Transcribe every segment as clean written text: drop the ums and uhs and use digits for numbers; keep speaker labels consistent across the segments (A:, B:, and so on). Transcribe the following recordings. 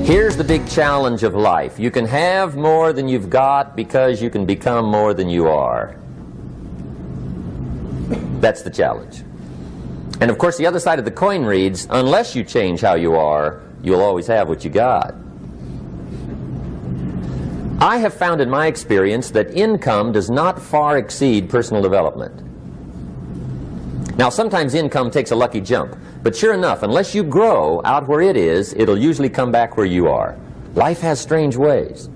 A: Here's the big challenge of life. You can have more than you've got because you can become more than you are. That's the challenge. And of course the other side of the coin reads, unless you change how you are, you'll always have what you got. I have found in my experience that income does not far exceed personal development. Now sometimes income takes a lucky jump, but sure enough, unless you grow out where it is, it'll usually come back where you are. Life has strange ways.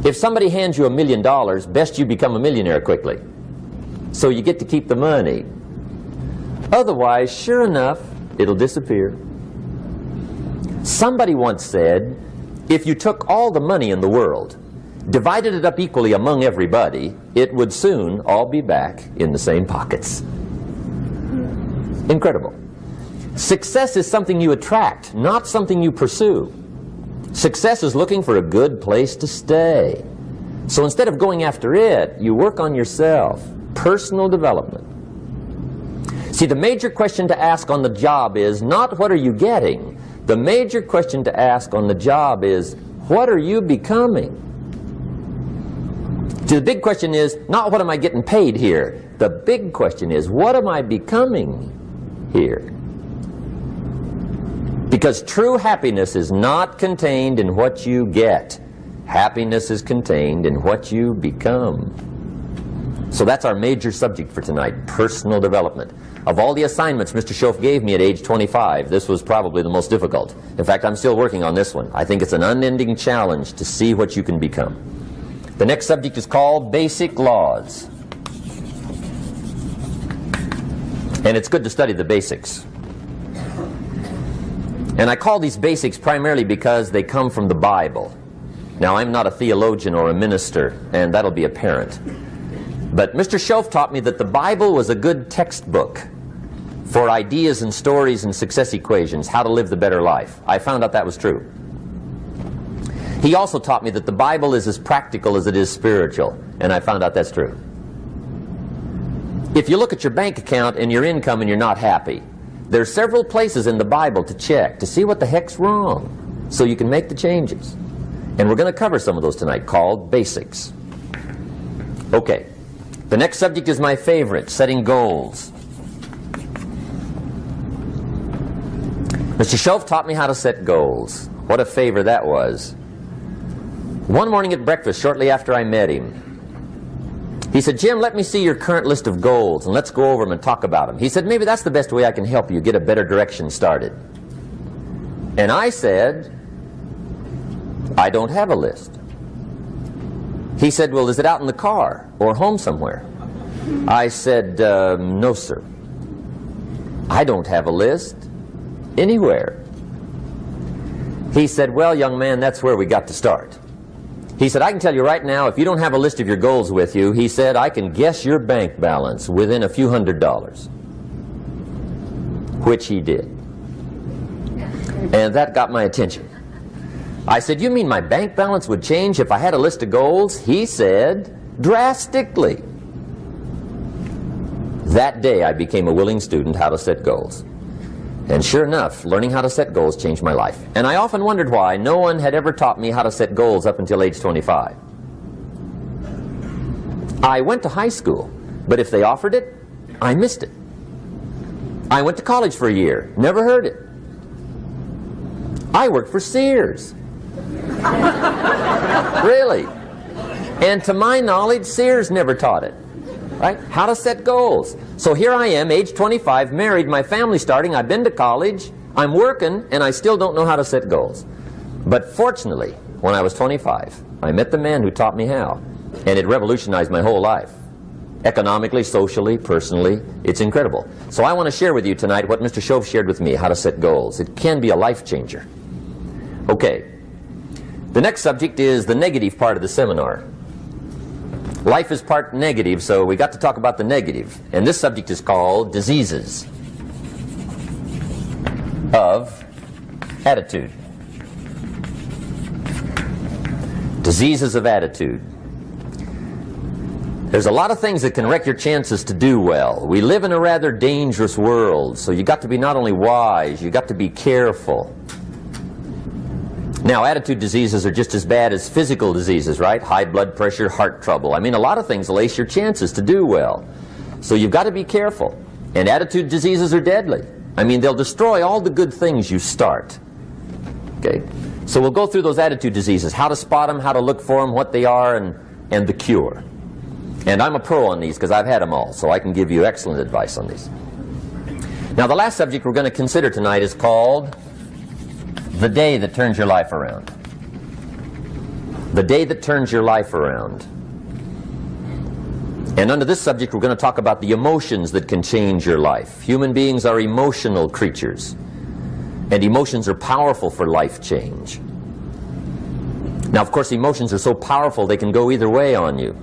A: If somebody hands you $1 million, best you become a millionaire quickly, so you get to keep the money. Otherwise, sure enough, it'll disappear. Somebody once said, if you took all the money in the world, divided it up equally among everybody, it would soon all be back in the same pockets. Incredible. Success is something you attract, not something you pursue. Success is looking for a good place to stay. So instead of going after it, you work on yourself. Personal development. See, the major question to ask on the job is not what are you getting. The major question to ask on the job is what are you becoming? See, the big question is not what am I getting paid here. The big question is what am I becoming here? Because true happiness is not contained in what you get. Happiness is contained in what you become. So that's our major subject for tonight, personal development. Of all the assignments Mr. Shoaff gave me at age 25, this was probably the most difficult. In fact, I'm still working on this one. I think it's an unending challenge to see what you can become. The next subject is called basic laws. And it's good to study the basics. And I call these basics primarily because they come from the Bible. Now, I'm not a theologian or a minister, and that'll be apparent. But Mr. Shoaff taught me that the Bible was a good textbook for ideas and stories and success equations, how to live the better life. I found out that was true. He also taught me that the Bible is as practical as it is spiritual, and I found out that's true. If you look at your bank account and your income and you're not happy, there are several places in the Bible to check to see what the heck's wrong so you can make the changes. And we're going to cover some of those tonight, called basics. Okay. The next subject is my favorite, setting goals. Mr. Shoaff taught me how to set goals. What a favor that was. One morning at breakfast, shortly after I met him, he said, Jim, let me see your current list of goals and let's go over them and talk about them. He said, maybe that's the best way I can help you get a better direction started. And I said, I don't have a list. He said, well, is it out in the car or home somewhere? I said, no, sir. I don't have a list anywhere. He said, well, young man, that's where we got to start. He said, I can tell you right now, if you don't have a list of your goals with you, he said, I can guess your bank balance within a few $100s. Which he did. And that got my attention. I said, you mean my bank balance would change if I had a list of goals? He said, drastically. That day I became a willing student how to set goals. And sure enough, learning how to set goals changed my life. And I often wondered why no one had ever taught me how to set goals up until age 25. I went to high school, but if they offered it, I missed it. I went to college for a year, never heard it. I worked for Sears. Really. And to my knowledge, Sears never taught it. Right? How to set goals. So here I am, age 25, married, my family's starting, I've been to college, I'm working, and I still don't know how to set goals. But fortunately, when I was 25, I met the man who taught me how, and it revolutionized my whole life. Economically, socially, personally, it's incredible. So I want to share with you tonight what Mr. Shoaff shared with me, how to set goals. It can be a life changer. Okay. The next subject is the negative part of the seminar. Life is part negative, so we got to talk about the negative. And this subject is called diseases of attitude. Diseases of attitude. There's a lot of things that can wreck your chances to do well. We live in a rather dangerous world, so you got to be not only wise, you got to be careful. Now, attitude diseases are just as bad as physical diseases, right? High blood pressure, heart trouble. I mean, a lot of things will ace your chances to do well. So you've got to be careful. And attitude diseases are deadly. I mean, they'll destroy all the good things you start. Okay? So we'll go through those attitude diseases, how to spot them, how to look for them, what they are, and the cure. And I'm a pro on these because I've had them all, so I can give you excellent advice on these. Now, the last subject we're going to consider tonight is called the day that turns your life around. The day that turns your life around. And under this subject, we're going to talk about the emotions that can change your life. Human beings are emotional creatures, and emotions are powerful for life change. Now, of course, emotions are so powerful they can go either way on you.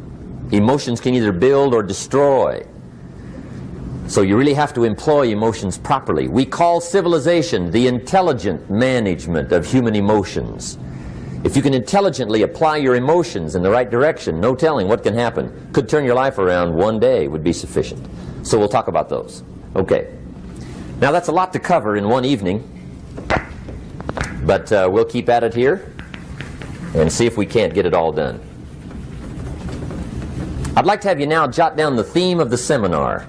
A: Emotions can either build or destroy. So you really have to employ emotions properly. We call civilization the intelligent management of human emotions. If you can intelligently apply your emotions in the right direction, no telling what can happen. Could turn your life around one day would be sufficient. So we'll talk about those. Okay. Now that's a lot to cover in one evening, but we'll keep at it here and see if we can't get it all done. I'd like to have you now jot down the theme of the seminar.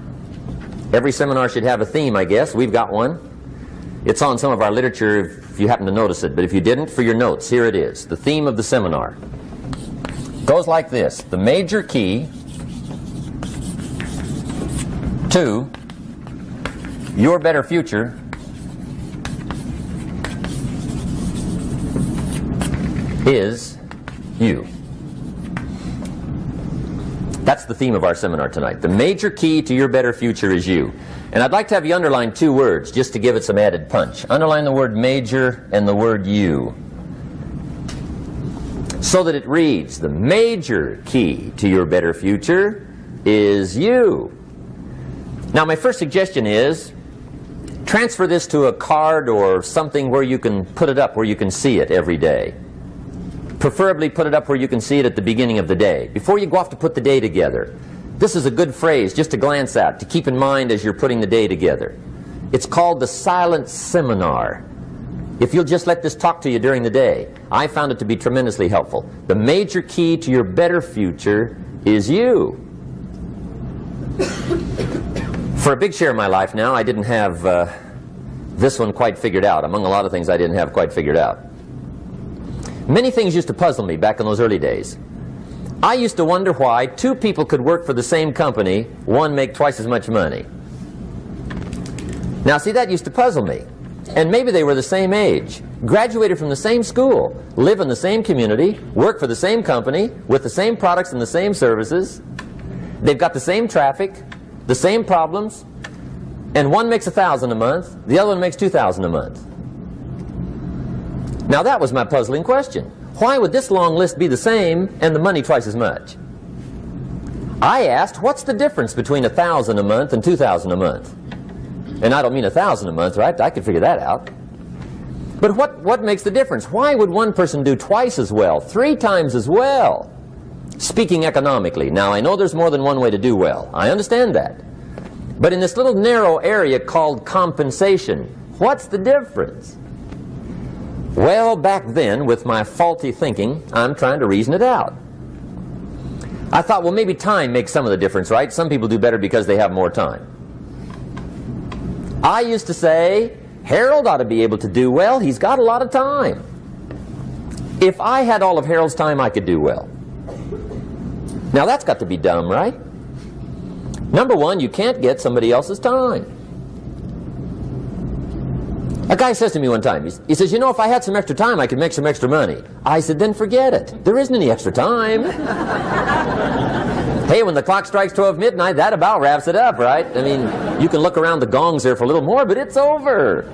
A: Every seminar should have a theme, I guess. We've got one. It's on some of our literature if you happen to notice it, but if you didn't, for your notes, here it is. The theme of the seminar goes like this: the major key to your better future is you. That's the theme of our seminar tonight. The major key to your better future is you. And I'd like to have you underline two words just to give it some added punch. Underline the word major and the word you, so that it reads, the major key to your better future is you. Now, my first suggestion is transfer this to a card or something where you can put it up, where you can see it every day. Preferably put it up where you can see it at the beginning of the day, before you go off to put the day together. This is a good phrase just to glance at, to keep in mind as you're putting the day together. It's called the silent seminar. If you'll just let this talk to you during the day, I found it to be tremendously helpful. The major key to your better future is you. For a big share of my life now, I didn't have this one quite figured out. Among a lot of things I didn't have quite figured out. Many things used to puzzle me back in those early days. I used to wonder why two people could work for the same company, one make twice as much money. Now see, that used to puzzle me. And maybe they were the same age, graduated from the same school, live in the same community, work for the same company, with the same products and the same services. They've got the same traffic, the same problems, and one makes $1,000 a month, the other one makes $2,000 a month. Now that was my puzzling question. Why would this long list be the same and the money twice as much? I asked, what's the difference between $1,000 a month and $2,000 a month? And I don't mean $1,000 a month, right? I could figure that out. But what makes the difference? Why would one person do twice as well, 3 times as well? Speaking economically. Now I know there's more than one way to do well. I understand that. But in this little narrow area called compensation, what's the difference? Well, back then, with my faulty thinking, I'm trying to reason it out. I thought, well, maybe time makes some of the difference, right? Some people do better because they have more time. I used to say, Harold ought to be able to do well. He's got a lot of time. If I had all of Harold's time, I could do well. Now, that's got to be dumb, right? Number one, you can't get somebody else's time. A guy says to me one time, he says, you know, if I had some extra time, I could make some extra money. I said, then forget it. There isn't any extra time. Hey, when the clock strikes 12 midnight, that about wraps it up, right? I mean, you can look around the gongs there for a little more, but it's over.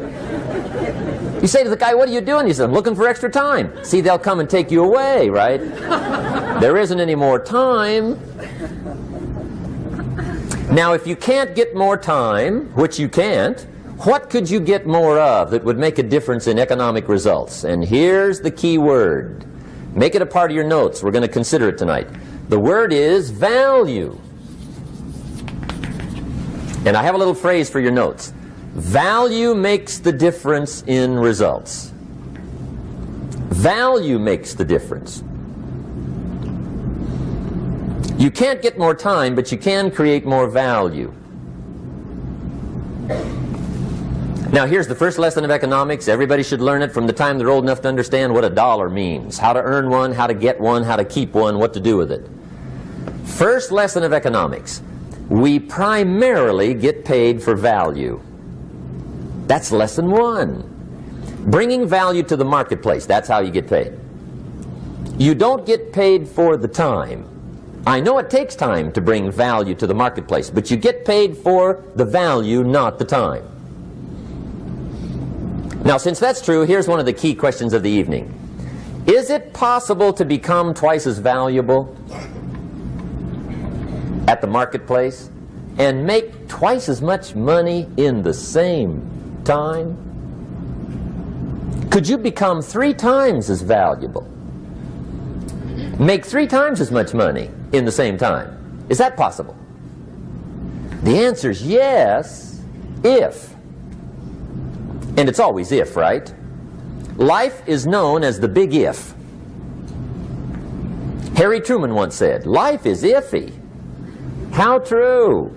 A: You say to the guy, what are you doing? He says, I'm looking for extra time. See, they'll come and take you away, right? There isn't any more time. Now, if you can't get more time, which you can't, what could you get more of that would make a difference in economic results? And here's the key word. Make it a part of your notes. We're going to consider it tonight. The word is value. And I have a little phrase for your notes. Value makes the difference in results. Value makes the difference. You can't get more time, but you can create more value. Now here's the first lesson of economics. Everybody should learn it from the time they're old enough to understand what a dollar means. How to earn one, how to get one, how to keep one, what to do with it. First lesson of economics. We primarily get paid for value. That's lesson one. Bringing value to the marketplace, that's how you get paid. You don't get paid for the time. I know it takes time to bring value to the marketplace, but you get paid for the value, not the time. Now, since that's true, here's one of the key questions of the evening. Is it possible to become twice as valuable at the marketplace and make twice as much money in the same time? Could you become 3 times as valuable? Make 3 times as much money in the same time? Is that possible? The answer is yes, if. And it's always if, right? Life is known as the big if. Harry Truman once said, life is iffy. How true.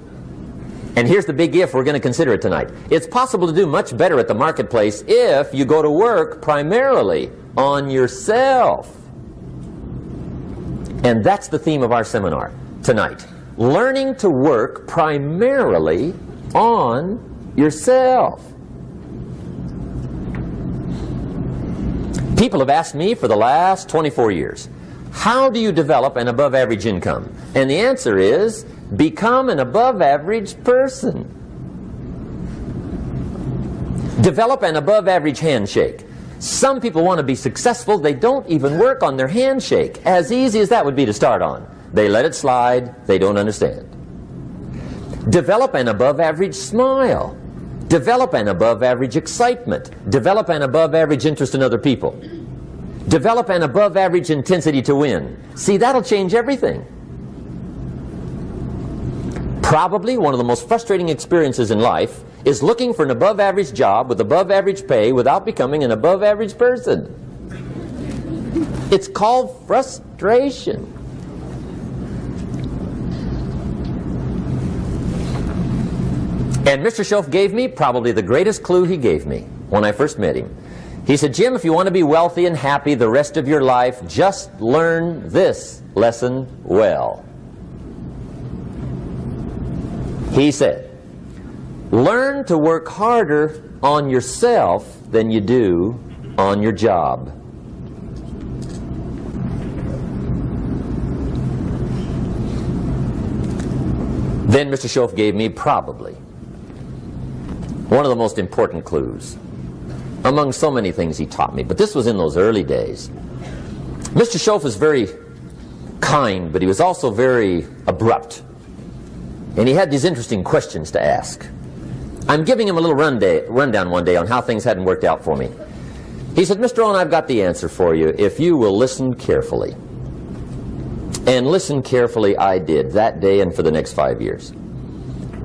A: And here's the big if, we're going to consider it tonight. It's possible to do much better at the marketplace if you go to work primarily on yourself. And that's the theme of our seminar tonight. Learning to work primarily on yourself. People have asked me for the last 24 years, how do you develop an above average income? And the answer is, become an above average person. Develop an above average handshake. Some people want to be successful, they don't even work on their handshake. As easy as that would be to start on. They let it slide, they don't understand. Develop an above average smile. Develop an above average excitement. Develop an above average interest in other people. Develop an above average intensity to win. See, that'll change everything. Probably one of the most frustrating experiences in life is looking for an above average job with above average pay without becoming an above average person. It's called frustration. And Mr. Shoaff gave me probably the greatest clue he gave me when I first met him. He said, Jim, if you want to be wealthy and happy the rest of your life, just learn this lesson well. He said, learn to work harder on yourself than you do on your job. Then Mr. Shoaff gave me probably one of the most important clues among so many things he taught me, but this was in those early days. Mr. Shoaff was very kind, but he was also very abrupt. And he had these interesting questions to ask. I'm giving him a little rundown one day on how things hadn't worked out for me. He said, Mr. Rohn, I've got the answer for you if you will listen carefully. And listen carefully I did that day and for the next 5 years.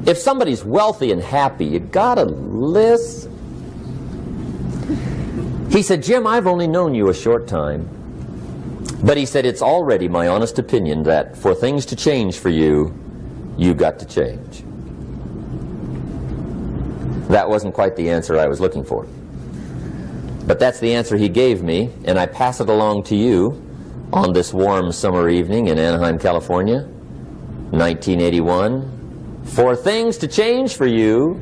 A: If somebody's wealthy and happy, you gotta listen. He said, Jim, I've only known you a short time. But he said, it's already my honest opinion that for things to change for you, you've got to change. That wasn't quite the answer I was looking for. But that's the answer he gave me, and I pass it along to you on this warm summer evening in Anaheim, California, 1981. For things to change for you,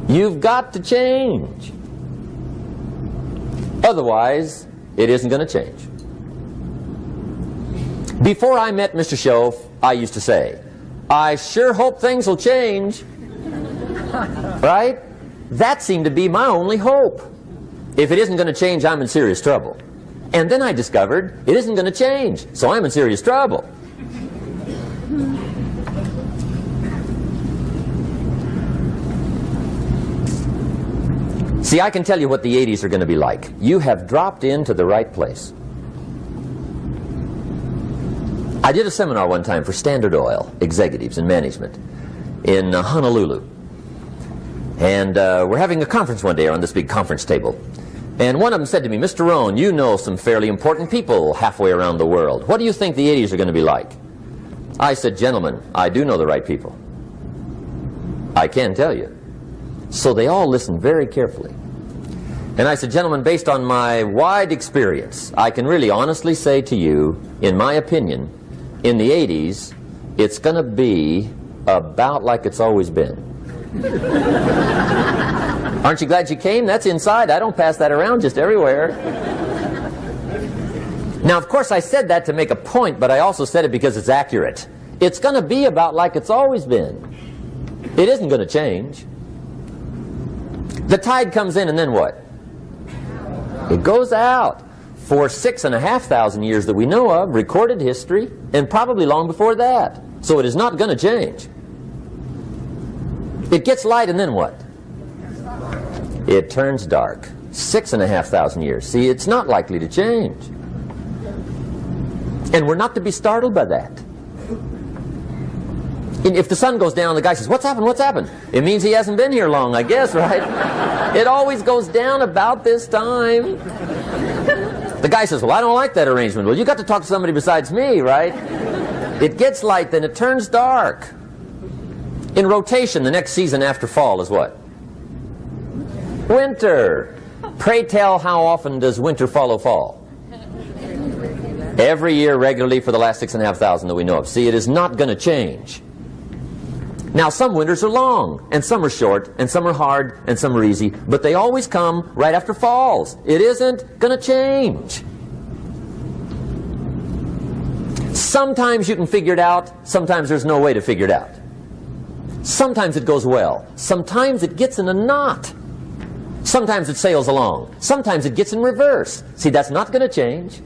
A: you've got to change. Otherwise, it isn't going to change. Before I met Mr. Shoaff, I used to say, I sure hope things will change. Right? That seemed to be my only hope. If it isn't going to change, I'm in serious trouble. And then I discovered it isn't going to change, so I'm in serious trouble. See, I can tell you what the 80s are going to be like. You have dropped into the right place. I did a seminar one time for Standard Oil executives and management in Honolulu. And we're having a conference one day on this big conference table. And one of them said to me, Mr. Rohn, you know some fairly important people halfway around the world. What do you think the 80s are going to be like? I said, gentlemen, I do know the right people. I can tell you. So they all listened very carefully. And I said, gentlemen, based on my wide experience, I can really honestly say to you, in my opinion, in the 80s, it's going to be about like it's always been. Aren't you glad you came? That's inside. I don't pass that around just everywhere. Now, of course, I said that to make a point, but I also said it because it's accurate. It's going to be about like it's always been. It isn't going to change. The tide comes in, and then what? It goes out. For 6,500 years that we know of, recorded history, and probably long before that. So it is not going to change. It gets light, and then what? It turns dark. 6,500 years. See, it's not likely to change. And we're not to be startled by that. And if the sun goes down, the guy says, what's happened, what's happened? It means he hasn't been here long, I guess, right? It always goes down about this time. The guy says, well, I don't like that arrangement. Well, you got to talk to somebody besides me, right? It gets light, then it turns dark. In rotation, the next season after fall is what? Winter. Pray tell, how often does winter follow fall? Every year regularly for the last 6,500 that we know of. See, it is not going to change. Now, some winters are long, and some are short, and some are hard, and some are easy, but they always come right after falls. It isn't going to change. Sometimes you can figure it out, sometimes there's no way to figure it out. Sometimes it goes well, sometimes it gets in a knot. Sometimes it sails along, sometimes it gets in reverse. See, that's not going to change.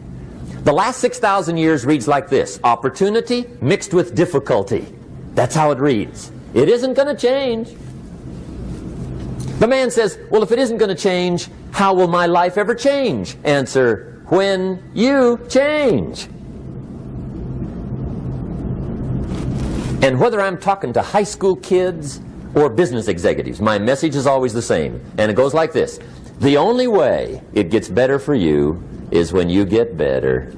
A: The last 6,000 years reads like this: opportunity mixed with difficulty. That's how it reads. It isn't going to change. The man says, well, if it isn't going to change, how will my life ever change? Answer, when you change. And whether I'm talking to high school kids or business executives, my message is always the same. And it goes like this: the only way it gets better for you is when you get better.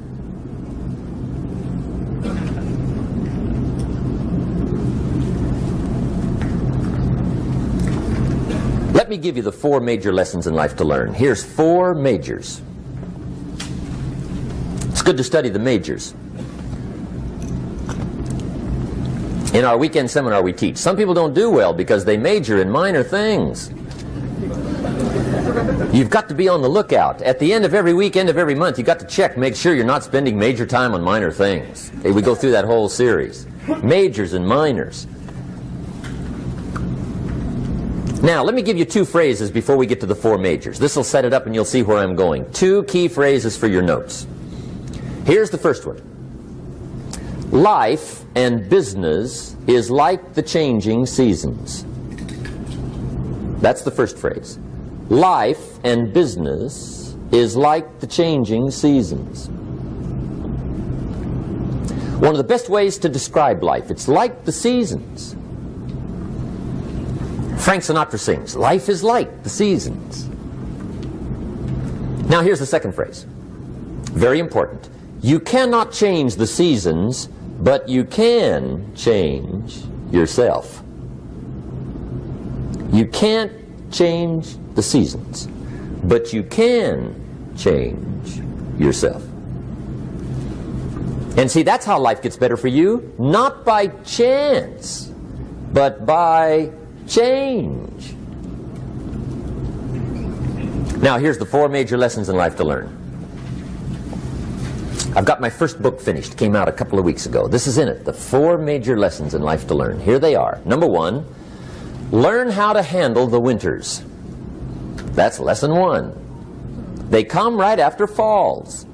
A: Let me give you the 4 major lessons in life to learn. Here's 4 majors. It's good to study the majors. In our weekend seminar we teach. Some people don't do well because they major in minor things. You've got to be on the lookout. At the end of every week, end of every month, you've got to check, make sure you're not spending major time on minor things. Okay, we go through that whole series. Majors and minors. Now, let me give you 2 phrases before we get to the 4 majors. This will set it up and you'll see where I'm going. 2 key phrases for your notes. Here's the first one. Life and business is like the changing seasons. That's the first phrase. Life and business is like the changing seasons. One of the best ways to describe life, it's like the seasons. Frank Sinatra sings, life is like the seasons. Now here's the second phrase. Very important. You cannot change the seasons, but you can change yourself. You can't change the seasons, but you can change yourself. And see, that's how life gets better for you, not by chance, but by change. Now, here's the 4 major lessons in life to learn. I've got my first book finished. Came out a couple of weeks ago. This is in it. The 4 major lessons in life to learn. Here they are. Number 1, learn how to handle the winters. That's lesson 1. They come right after falls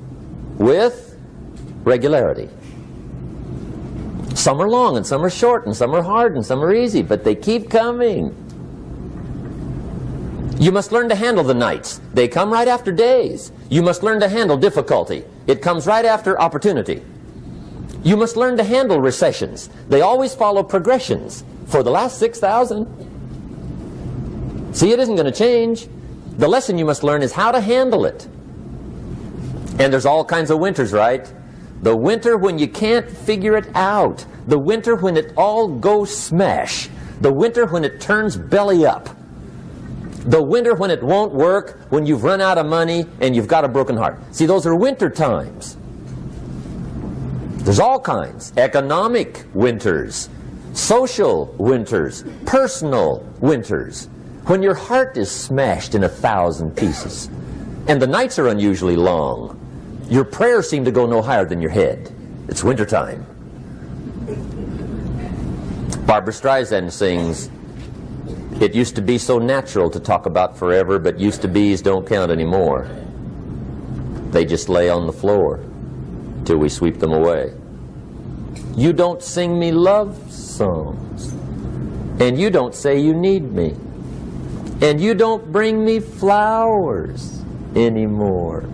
A: with regularity. Some are long and some are short and some are hard and some are easy, but they keep coming. You must learn to handle the nights. They come right after days. You must learn to handle difficulty. It comes right after opportunity. You must learn to handle recessions. They always follow progressions. For the last 6,000. See, it isn't going to change. The lesson you must learn is how to handle it. And there's all kinds of winters, right? The winter when you can't figure it out. The winter when it all goes smash. The winter when it turns belly up. The winter when it won't work, when you've run out of money and you've got a broken heart. See, those are winter times. There's all kinds. Economic winters, social winters, personal winters. When your heart is smashed in 1,000 pieces and the nights are unusually long, your prayers seem to go no higher than your head. It's wintertime. Barbara Streisand sings, "It used to be so natural to talk about forever, but used to be's don't count anymore. They just lay on the floor till we sweep them away. You don't sing me love songs, and you don't say you need me, and you don't bring me flowers anymore."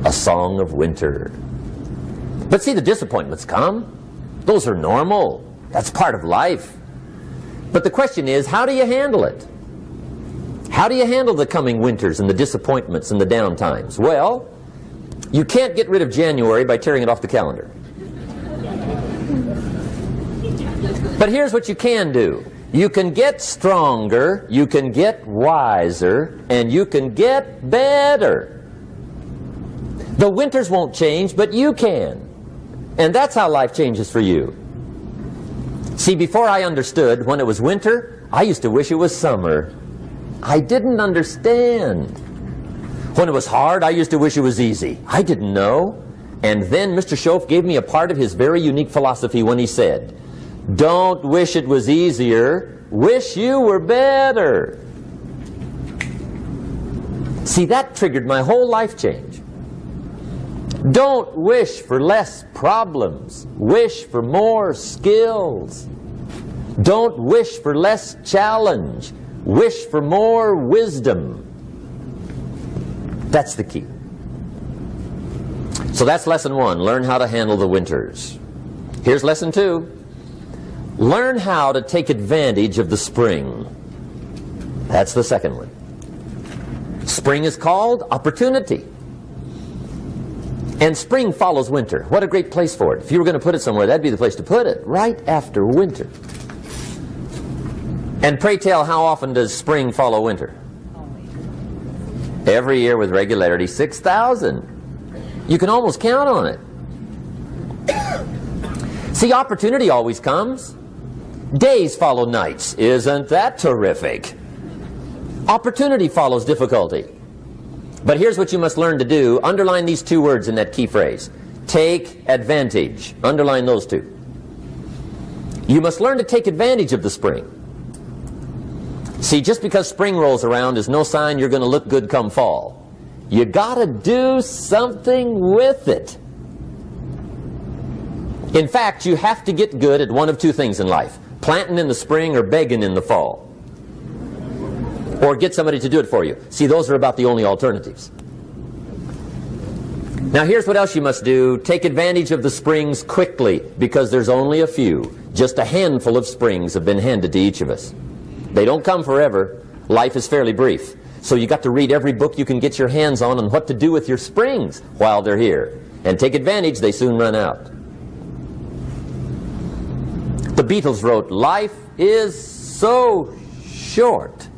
A: A song of winter. But see, the disappointments come. Those are normal. That's part of life. But the question is, how do you handle it? How do you handle the coming winters and the disappointments and the down times? Well, you can't get rid of January by tearing it off the calendar. But here's what you can do. You can get stronger, you can get wiser, and you can get better. The winters won't change, but you can. And that's how life changes for you. See, before I understood, when it was winter, I used to wish it was summer. I didn't understand. When it was hard, I used to wish it was easy. I didn't know. And then Mr. Shoaff gave me a part of his very unique philosophy when he said, "Don't wish it was easier, wish you were better." See, that triggered my whole life change. Don't wish for less problems. Wish for more skills. Don't wish for less challenge. Wish for more wisdom. That's the key. So that's lesson 1. Learn how to handle the winters. Here's lesson 2. Learn how to take advantage of the spring. That's the second one. Spring is called opportunity. And spring follows winter. What a great place for it. If you were going to put it somewhere, that'd be the place to put it, right after winter. And pray tell, how often does spring follow winter? Every year with regularity, 6,000. You can almost count on it. See, opportunity always comes. Days follow nights. Isn't that terrific? Opportunity follows difficulty. But here's what you must learn to do. Underline these 2 words in that key phrase. Take advantage. Underline those 2. You must learn to take advantage of the spring. See, just because spring rolls around is no sign you're going to look good come fall. You got to do something with it. In fact, you have to get good at one of 2 things in life. Planting in the spring or begging in the fall. Or get somebody to do it for you. See, those are about the only alternatives. Now here's what else you must do. Take advantage of the springs quickly, because there's only a few. Just a handful of springs have been handed to each of us. They don't come forever. Life is fairly brief. So you got to read every book you can get your hands on what to do with your springs while they're here. And take advantage, they soon run out. The Beatles wrote, "Life is so short."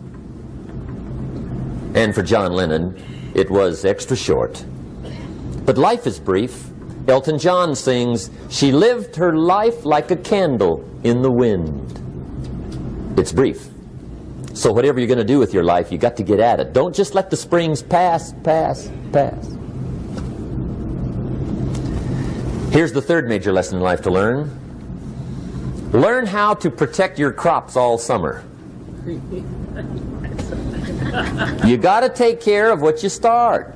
A: And for John Lennon, it was extra short. But life is brief. Elton John sings, "She lived her life like a candle in the wind." It's brief. So whatever you're going to do with your life, you got to get at it. Don't just let the springs pass. Here's the third major lesson in life to learn. Learn how to protect your crops all summer. You got to take care of what you start.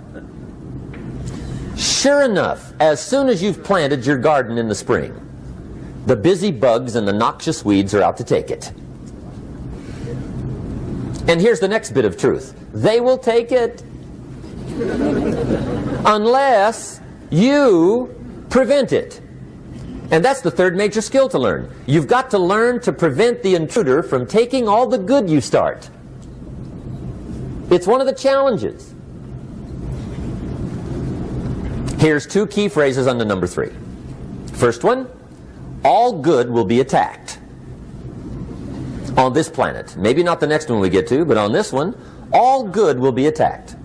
A: Sure enough, as soon as you've planted your garden in the spring, the busy bugs and the noxious weeds are out to take it. And here's the next bit of truth. They will take it unless you prevent it. And that's the third major skill to learn. You've got to learn to prevent the intruder from taking all the good you start. It's one of the challenges. Here's two key phrases under number 3. First one, all good will be attacked on this planet. Maybe not the next one we get to, but on this one, all good will be attacked.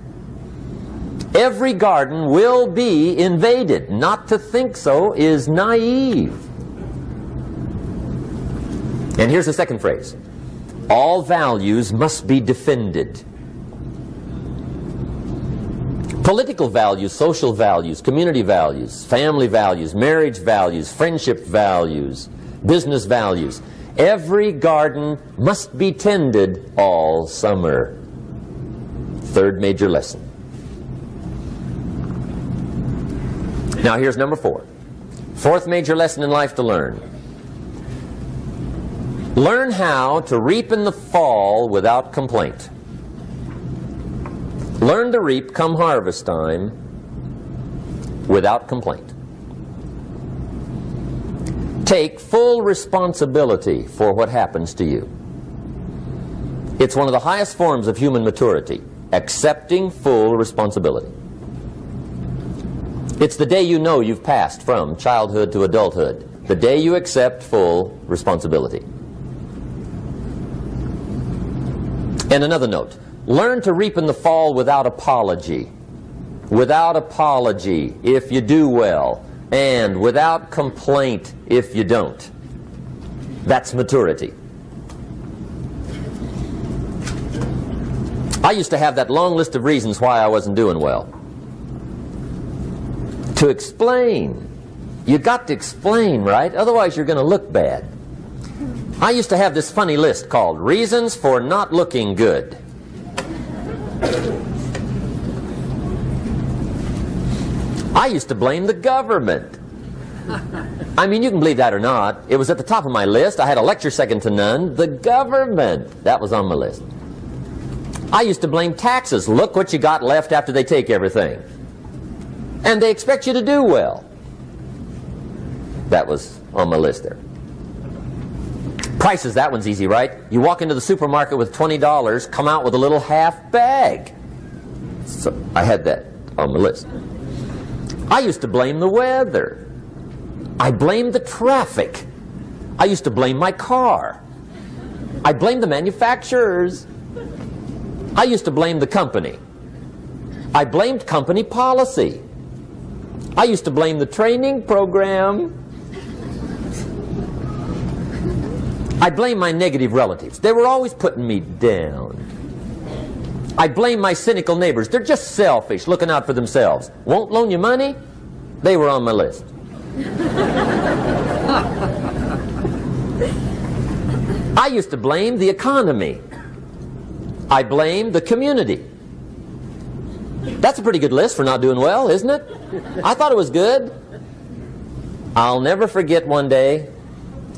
A: Every garden will be invaded. Not to think so is naive. And here's the second phrase. All values must be defended. Political values, social values, community values, family values, marriage values, friendship values, business values. Every garden must be tended all summer. Third major lesson. Now here's number 4. Fourth major lesson in life to learn. Learn how to reap in the fall without complaint. Learn to reap come harvest time without complaint. Take full responsibility for what happens to you. It's one of the highest forms of human maturity, accepting full responsibility. It's the day you know you've passed from childhood to adulthood, the day you accept full responsibility. And another note, learn to reap in the fall without apology. Without apology if you do well, and without complaint if you don't. That's maturity. I used to have that long list of reasons why I wasn't doing well. To explain. You got to explain, right? Otherwise you're going to look bad. I used to have this funny list called Reasons for Not Looking Good. I used to blame the government. I mean, you can believe that or not. It was at the top of my list. I had a lecture second to none. The government. That was on my list. I used to blame taxes. Look what you got left after they take everything. And they expect you to do well. That was on my list there. Prices, that one's easy, right? You walk into the supermarket with $20, come out with a little half bag. So I had that on my list. I used to blame the weather. I blamed the traffic. I used to blame my car. I blamed the manufacturers. I used to blame the company. I blamed company policy. I used to blame the training program. I blame my negative relatives. They were always putting me down. I blame my cynical neighbors. They're just selfish, looking out for themselves. Won't loan you money? They were on my list. I used to blame the economy. I blamed the community. That's a pretty good list for not doing well, isn't it? I thought it was good. I'll never forget one day,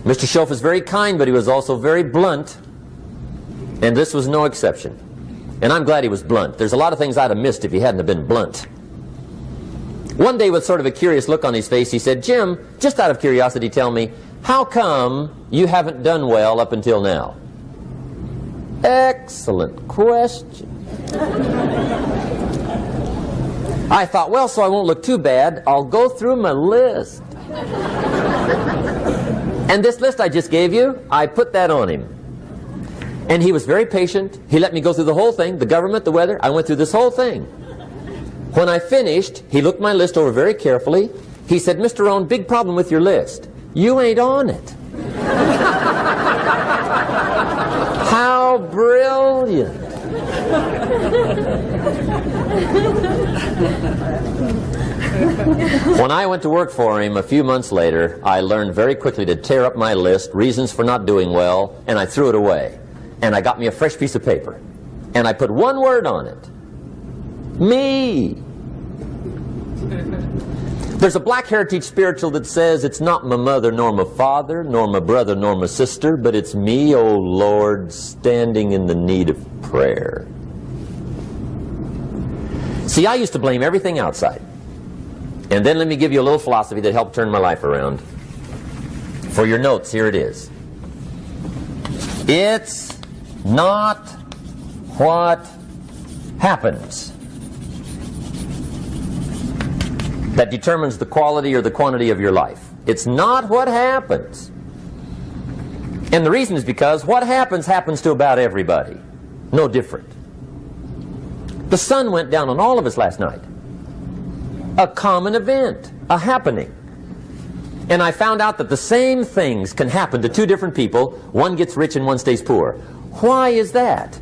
A: Mr. Shoaff was very kind, but he was also very blunt, and this was no exception. And I'm glad he was blunt. There's a lot of things I'd have missed if he hadn't have been blunt. One day, with sort of a curious look on his face, he said, "Jim, just out of curiosity, tell me, how come you haven't done well up until now?" Excellent question. I thought, well, so I won't look too bad, I'll go through my list. And this list I just gave you, I put that on him. And he was very patient. He let me go through the whole thing, the government, the weather. I went through this whole thing. When I finished, he looked my list over very carefully. He said, "Mr. Rohn, big problem with your list. You ain't on it." How brilliant. When I went to work for him a few months later, I learned very quickly to tear up my list, reasons for not doing well, and I threw it away. And I got me a fresh piece of paper. And I put one word on it. Me. There's a Black Heritage spiritual that says, "It's not my mother nor my father, nor my brother nor my sister, but it's me, O Lord, standing in the need of prayer." See, I used to blame everything outside. And then let me give you a little philosophy that helped turn my life around. For your notes, here it is. It's not what happens that determines the quality or the quantity of your life. It's not what happens. And the reason is because what happens happens to about everybody. No different. The sun went down on all of us last night. A common event, a happening. And I found out that the same things can happen to two different people. One gets rich and one stays poor. Why is that?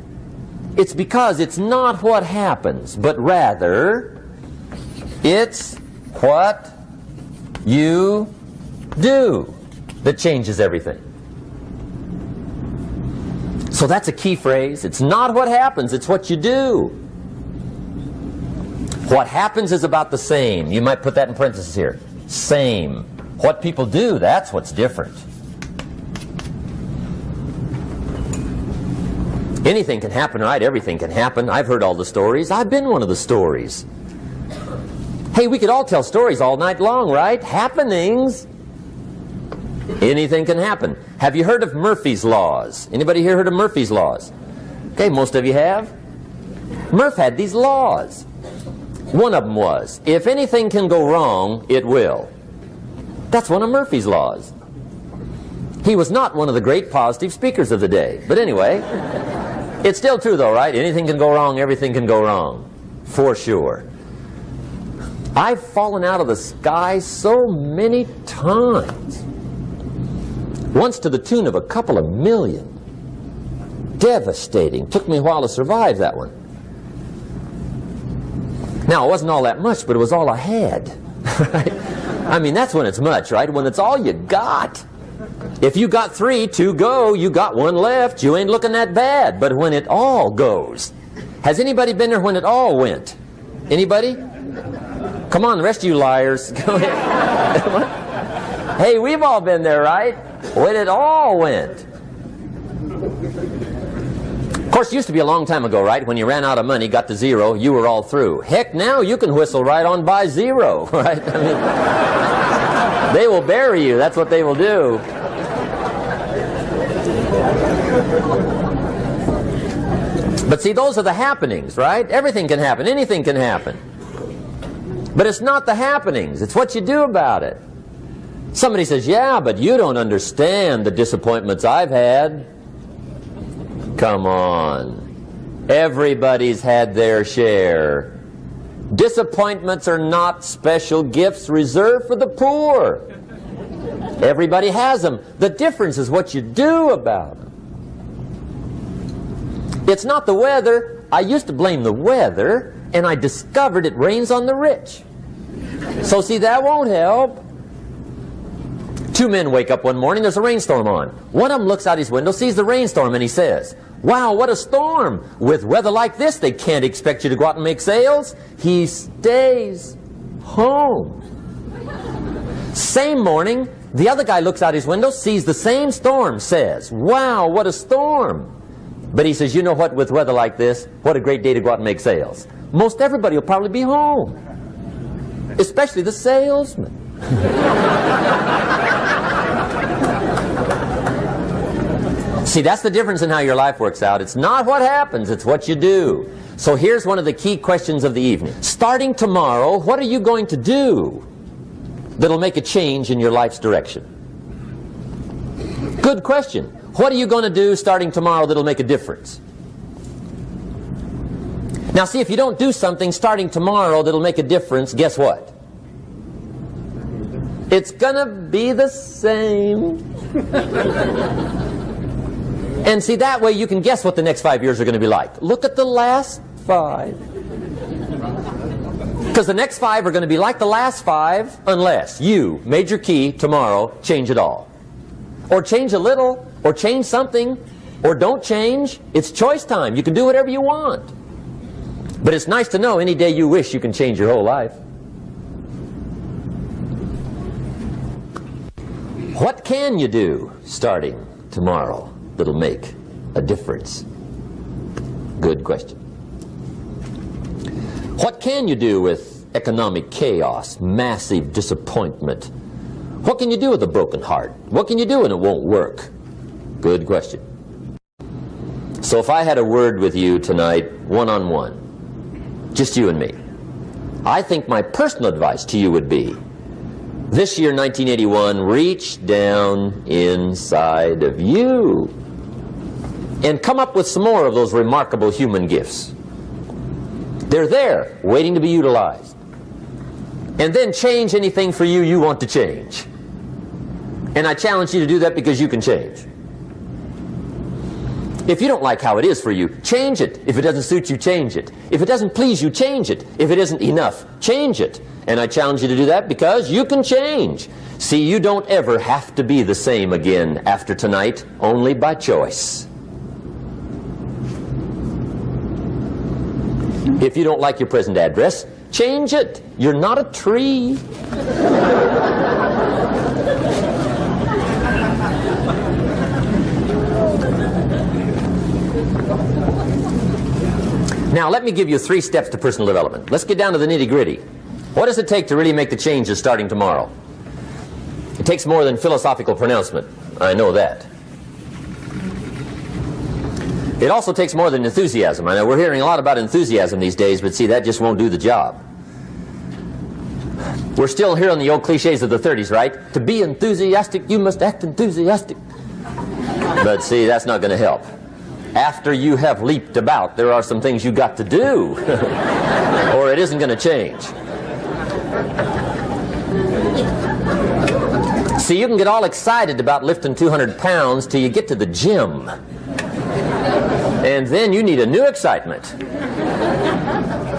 A: It's because it's not what happens, but rather it's what you do that changes everything. So that's a key phrase. It's not what happens, it's what you do. What happens is about the same. You might put that in parentheses here. Same. What people do, that's what's different. Anything can happen, right? Everything can happen. I've heard all the stories. I've been one of the stories. Hey, we could all tell stories all night long, right? Happenings. Anything can happen. Have you heard of Murphy's Laws? Anybody here heard of Murphy's Laws? Okay, most of you have. Murph had these laws. One of them was, if anything can go wrong, it will. That's one of Murphy's laws. He was not one of the great positive speakers of the day. But anyway, it's still true though, right? Anything can go wrong, everything can go wrong. For sure. I've fallen out of the sky so many times. Once to the tune of a couple of million. Devastating. Took me a while to survive that one. Now, it wasn't all that much, but it was all I had. Right? I mean, that's when it's much, right? When it's all you got. If you got 3, 2 go, you got 1 left, you ain't looking that bad. But when it all goes. Has anybody been there when it all went? Anybody? Come on, the rest of you liars. Go ahead. Hey, we've all been there, right? When it all went. Of course, it used to be a long time ago, right? When you ran out of money, got to 0, you were all through. Heck, now you can whistle right on by 0, right? I mean, they will bury you. That's what they will do. But see, those are the happenings, right? Everything can happen. Anything can happen. But it's not the happenings. It's what you do about it. Somebody says, yeah, but you don't understand the disappointments I've had. Come on. Everybody's had their share. Disappointments are not special gifts reserved for the poor. Everybody has them. The difference is what you do about them. It's not the weather. I used to blame the weather, and I discovered it rains on the rich. So see, that won't help. 2 men wake up one morning, there's a rainstorm on. One of them looks out his window, sees the rainstorm, and he says, wow, what a storm. With weather like this, they can't expect you to go out and make sales. He stays home. Same morning, the other guy looks out his window, sees the same storm, says, wow, what a storm. But he says, you know what, with weather like this, what a great day to go out and make sales. Most everybody will probably be home. Especially the salesman. See, that's the difference in how your life works out. It's not what happens, it's what you do. So here's one of the key questions of the evening. Starting tomorrow, what are you going to do that'll make a change in your life's direction? Good question. What are you going to do starting tomorrow that'll make a difference? Now see, if you don't do something starting tomorrow that'll make a difference, guess what? It's gonna be the same. And see, that way you can guess what the next 5 years are going to be like. Look at the last 5. Because the next 5 are going to be like the last 5 unless you, major key, tomorrow, change it all. Or change a little, or change something, or don't change. It's choice time. You can do whatever you want. But it's nice to know any day you wish you can change your whole life. What can you do starting tomorrow that'll make a difference? Good question. What can you do with economic chaos, massive disappointment? What can you do with a broken heart? What can you do when it won't work? Good question. So if I had a word with you tonight, one-on-one, just you and me. I think my personal advice to you would be, this year, 1981, reach down inside of you and come up with some more of those remarkable human gifts. They're there, waiting to be utilized. And then change anything for you you want to change. And I challenge you to do that because you can change. If you don't like how it is for you, change it. If it doesn't suit you, change it. If it doesn't please you, change it. If it isn't enough, change it. And I challenge you to do that because you can change. See, you don't ever have to be the same again after tonight, only by choice. If you don't like your present address, change it. You're not a tree. Now, let me give you 3 steps to personal development. Let's get down to the nitty-gritty. What does it take to really make the changes starting tomorrow? It takes more than philosophical pronouncement. I know that. It also takes more than enthusiasm. I know we're hearing a lot about enthusiasm these days, but see, that just won't do the job. We're still hearing the old cliches of the 30s, right? To be enthusiastic, you must act enthusiastic. But see, that's not going to help. After you have leaped about, there are some things you got to do, or it isn't going to change. See, you can get all excited about lifting 200 pounds till you get to the gym. And then you need a new excitement.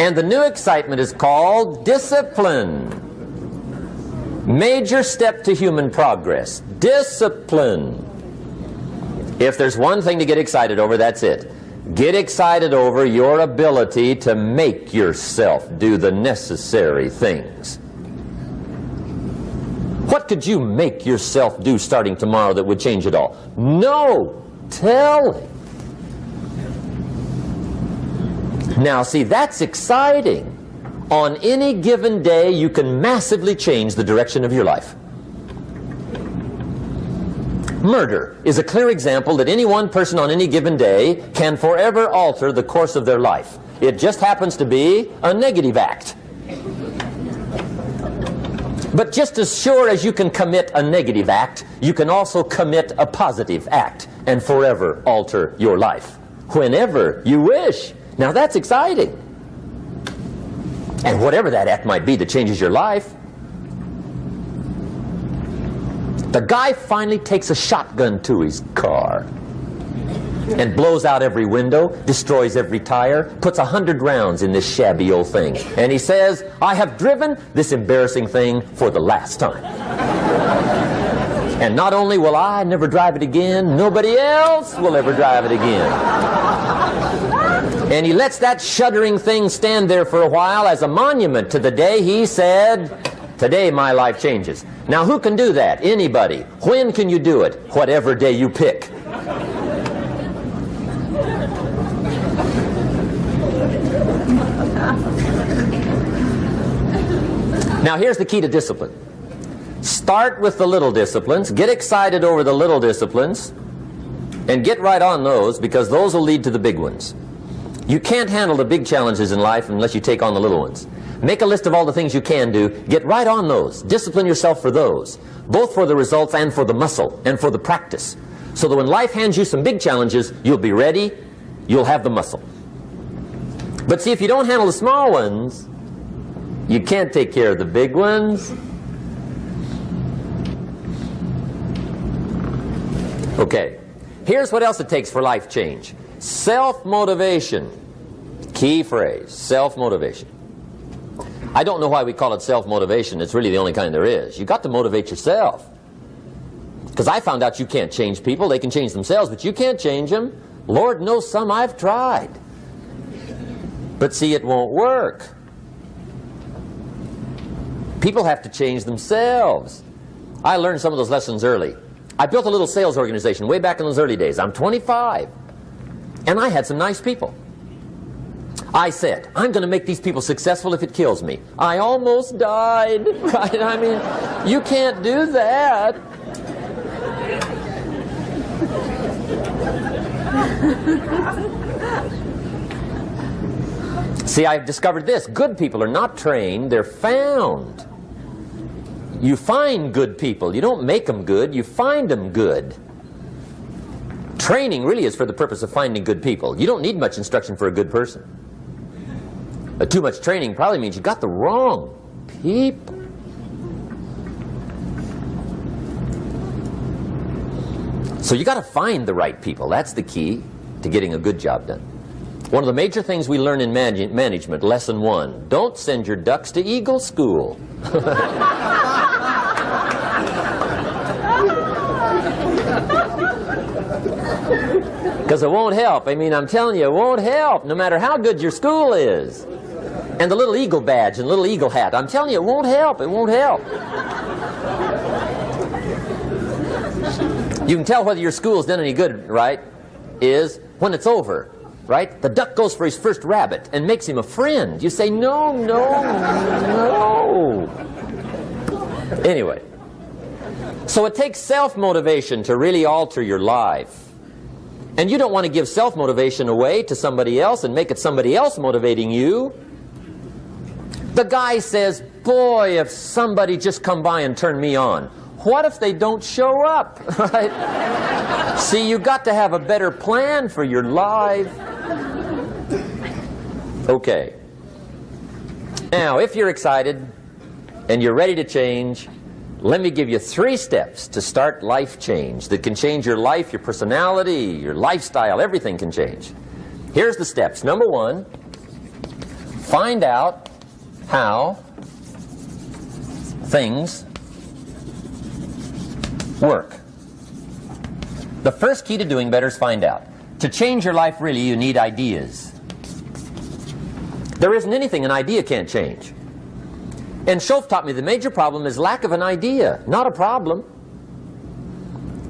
A: And the new excitement is called discipline. Major step to human progress. Discipline. If there's one thing to get excited over, that's it. Get excited over your ability to make yourself do the necessary things. What could you make yourself do starting tomorrow that would change it all? No! Tell him. Now, see, that's exciting. On any given day, you can massively change the direction of your life. Murder is a clear example that any one person on any given day can forever alter the course of their life. It just happens to be a negative act. But just as sure as you can commit a negative act, you can also commit a positive act and forever alter your life, whenever you wish. Now that's exciting. And whatever that act might be that changes your life. The guy finally takes a shotgun to his car and blows out every window, destroys every tire, puts 100 rounds in this shabby old thing. And he says, I have driven this embarrassing thing for the last time. And not only will I never drive it again, nobody else will ever drive it again. And he lets that shuddering thing stand there for a while as a monument to the day he said, today my life changes. Now who can do that? Anybody. When can you do it? Whatever day you pick. Now here's the key to discipline. Start with the little disciplines, get excited over the little disciplines, and get right on those, because those will lead to the big ones. You can't handle the big challenges in life unless you take on the little ones. Make a list of all the things you can do, get right on those, discipline yourself for those, both for the results and for the muscle and for the practice, so that when life hands you some big challenges, you'll be ready, you'll have the muscle. But see, if you don't handle the small ones, you can't take care of the big ones. Okay, here's what else it takes for life change. Self-motivation. Key phrase, self-motivation. I don't know why we call it self-motivation. It's really the only kind there is. You've got to motivate yourself. Because I found out you can't change people. They can change themselves, but you can't change them. Lord knows some I've tried. But see, it won't work. People have to change themselves. I learned some of those lessons early. I built a little sales organization way back in those early days. I'm 25. And I had some nice people. I said, I'm going to make these people successful if it kills me. I almost died, right? I mean, you can't do that. See, I've discovered this. Good people are not trained, they're found. You find good people. You don't make them good, you find them good. Training really is for the purpose of finding good people. You don't need much instruction for a good person. Too much training probably means you got the wrong people. So you got to find the right people. That's the key to getting a good job done. One of the major things we learn in management, lesson 1, don't send your ducks to Eagle School. Because it won't help. I mean, I'm telling you, it won't help, no matter how good your school is. And the little eagle badge and little eagle hat, I'm telling you, it won't help. It won't help. You can tell whether your school's done any good, right, is when it's over, right? The duck goes for his first rabbit and makes him a friend. You say, no, no, no. Anyway, so it takes self-motivation to really alter your life. And you don't want to give self-motivation away to somebody else and make it somebody else motivating you. The guy says, boy, if somebody just come by and turn me on. What if they don't show up? Right? See, you got to have a better plan for your life. Okay. Now, if you're excited and you're ready to change, let me give you 3 steps to start life change that can change your life, your personality, your lifestyle, everything can change. Here's the steps. Number 1, find out how things work. The first key to doing better is find out. To change your life, really, you need ideas. There isn't anything an idea can't change. And Shoaff taught me the major problem is lack of an idea, not a problem.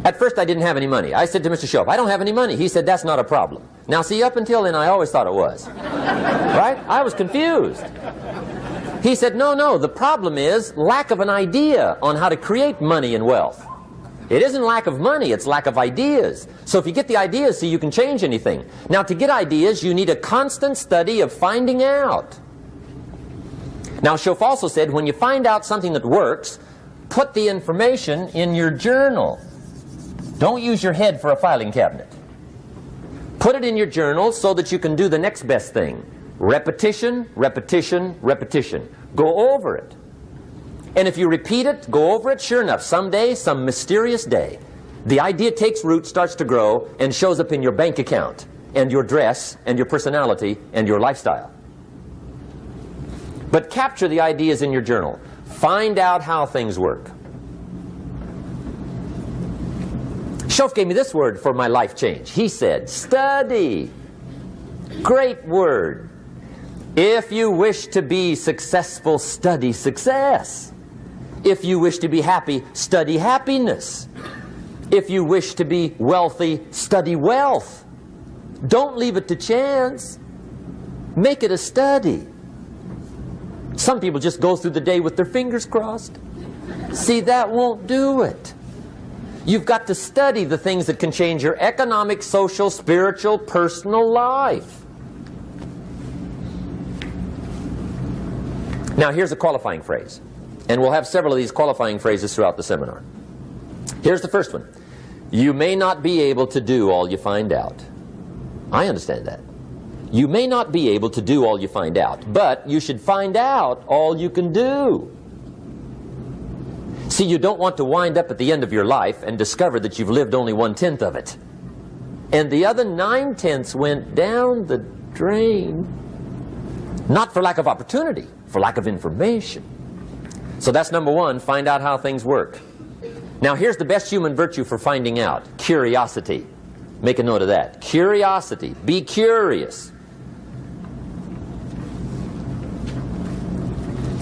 A: At first I didn't have any money. I said to Mr. Shoaff, I don't have any money. He said, that's not a problem. Now see, up until then I always thought it was. Right? I was confused. He said, no, no, the problem is lack of an idea on how to create money and wealth. It isn't lack of money, it's lack of ideas. So if you get the ideas, see, you can change anything. Now to get ideas, you need a constant study of finding out. Now Shoaff also said, when you find out something that works, put the information in your journal. Don't use your head for a filing cabinet. Put it in your journal so that you can do the next best thing. Repetition, repetition, repetition. Go over it. And if you repeat it, go over it, sure enough, someday, some mysterious day, the idea takes root, starts to grow, and shows up in your bank account, and your dress, and your personality, and your lifestyle. But capture the ideas in your journal. Find out how things work. Shoaff gave me this word for my life change. He said, study. Great word. If you wish to be successful, study success. If you wish to be happy, study happiness. If you wish to be wealthy, study wealth. Don't leave it to chance. Make it a study. Some people just go through the day with their fingers crossed. See, that won't do it. You've got to study the things that can change your economic, social, spiritual, personal life. Now here's a qualifying phrase. And we'll have several of these qualifying phrases throughout the seminar. Here's the first one. You may not be able to do all you find out. I understand that. You may not be able to do all you find out, but you should find out all you can do. See, you don't want to wind up at the end of your life and discover that you've lived only 1/10 of it. And the other 9/10 went down the drain. Not for lack of opportunity, for lack of information. So that's number 1, find out how things work. Now here's the best human virtue for finding out. Curiosity. Make a note of that. Curiosity. Be curious.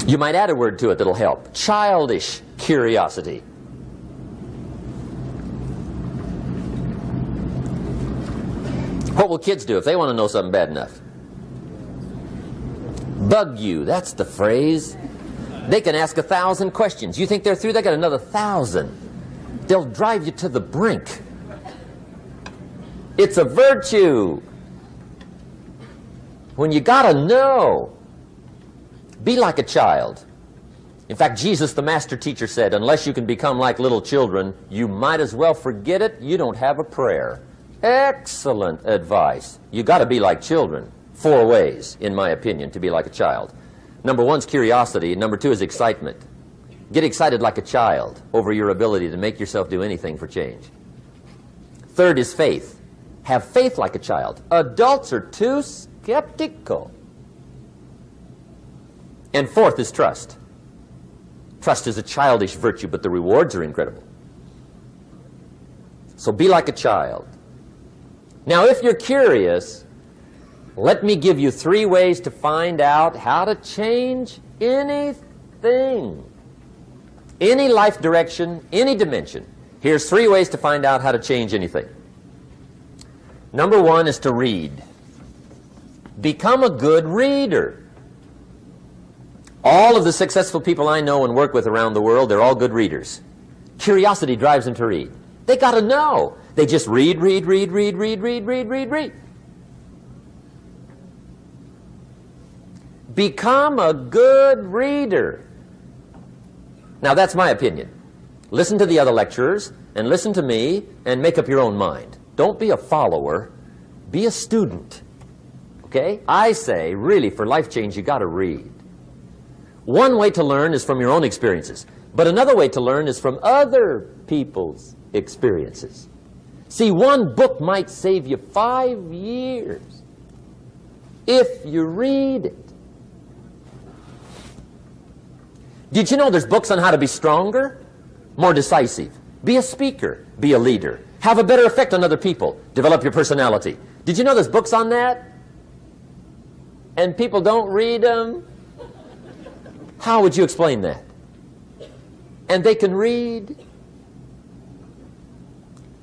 A: You might add a word to it that'll help. Childish curiosity. What will kids do if they want to know something bad enough? Bug you. That's the phrase. They can ask 1,000 questions. You think they're through? They got another 1,000. They'll drive you to the brink. It's a virtue. when you got to know. Be like a child. In fact, Jesus, the master teacher, said, unless you can become like little children, you might as well forget it. You don't have a prayer. Excellent advice. You got to be like children. 4 ways, in my opinion, to be like a child. Number 1 is curiosity. Number 2 is excitement. Get excited like a child over your ability to make yourself do anything for change. 3rd is faith. Have faith like a child. Adults are too skeptical. And 4th is trust. Trust is a childish virtue, but the rewards are incredible. So be like a child. Now, if you're curious, let me give you 3 ways to find out how to change anything. Any life direction, any dimension. Here's 3 ways to find out how to change anything. Number 1 is to read. Become a good reader. All of the successful people I know and work with around the world, they're all good readers. Curiosity drives them to read. They got to know. They just read. Become a good reader. Now, that's my opinion. Listen to the other lecturers and listen to me and make up your own mind. Don't be a follower. Be a student. Okay? I say, really, for life change, you got to read. One way to learn is from your own experiences, but another way to learn is from other people's experiences. See, one book might save you 5 years if you read it. Did you know there's books on how to be stronger, more decisive, be a speaker, be a leader, have a better effect on other people, develop your personality? Did you know there's books on that? And people don't read them? How would you explain that? And they can read?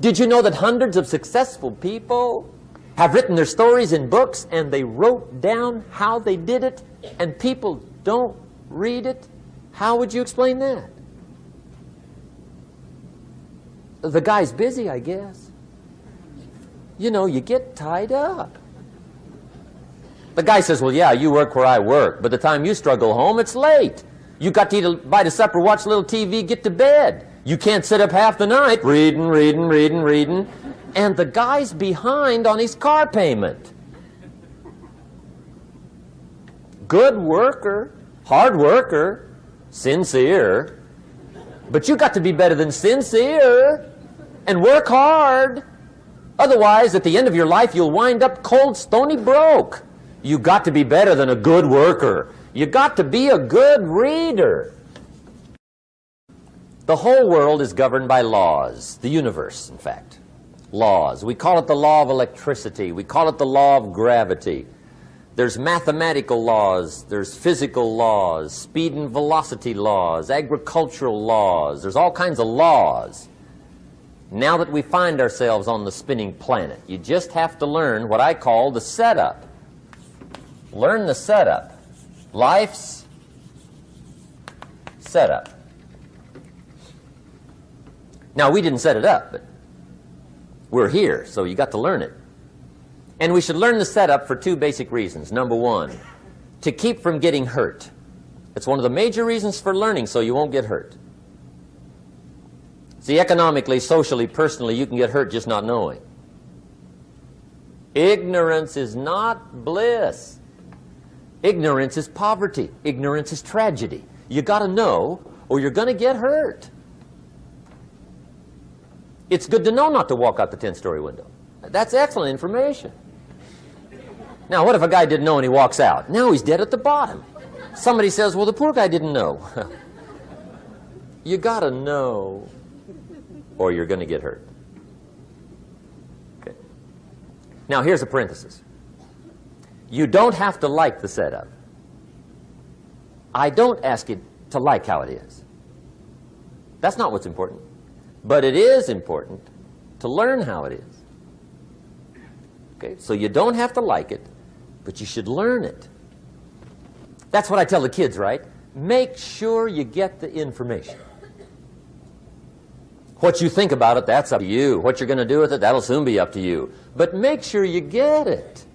A: Did you know that hundreds of successful people have written their stories in books and they wrote down how they did it and people don't read it? How would you explain that? The guy's busy, I guess. You know, you get tied up. The guy says, well, yeah, you work where I work, but the time you struggle home, it's late. You got to eat a bite of supper, watch a little TV, get to bed. You can't sit up half the night reading. And the guy's behind on his car payment. Good worker, hard worker, sincere. But you got to be better than sincere and work hard. Otherwise, at the end of your life, you'll wind up cold, stony broke. You got to be better than a good worker. You got to be a good reader. The whole world is governed by laws. The universe, in fact. Laws. We call it the law of electricity. We call it the law of gravity. There's mathematical laws. There's physical laws. Speed and velocity laws. Agricultural laws. There's all kinds of laws. Now that we find ourselves on the spinning planet, you just have to learn what I call the setup. Learn the setup. Life's setup. Now, we didn't set it up, but we're here, so you got to learn it. And we should learn the setup for 2 basic reasons. Number 1, to keep from getting hurt. It's one of the major reasons for learning, so you won't get hurt. See, economically, socially, personally, you can get hurt just not knowing. Ignorance is not bliss. Ignorance is poverty. Ignorance is tragedy. You got to know or you're going to get hurt. It's good to know not to walk out the 10-story window. That's excellent information. Now, what if a guy didn't know and he walks out? Now he's dead at the bottom. Somebody says, well, the poor guy didn't know. You got to know or you're going to get hurt. Okay. Now, here's a parenthesis. You don't have to like the setup. I don't ask you to like how it is. That's not what's important. But it is important to learn how it is. Okay? So you don't have to like it, but you should learn it. That's what I tell the kids, right? Make sure you get the information. What you think about it, that's up to you. What you're going to do with it, that'll soon be up to you. But make sure you get it.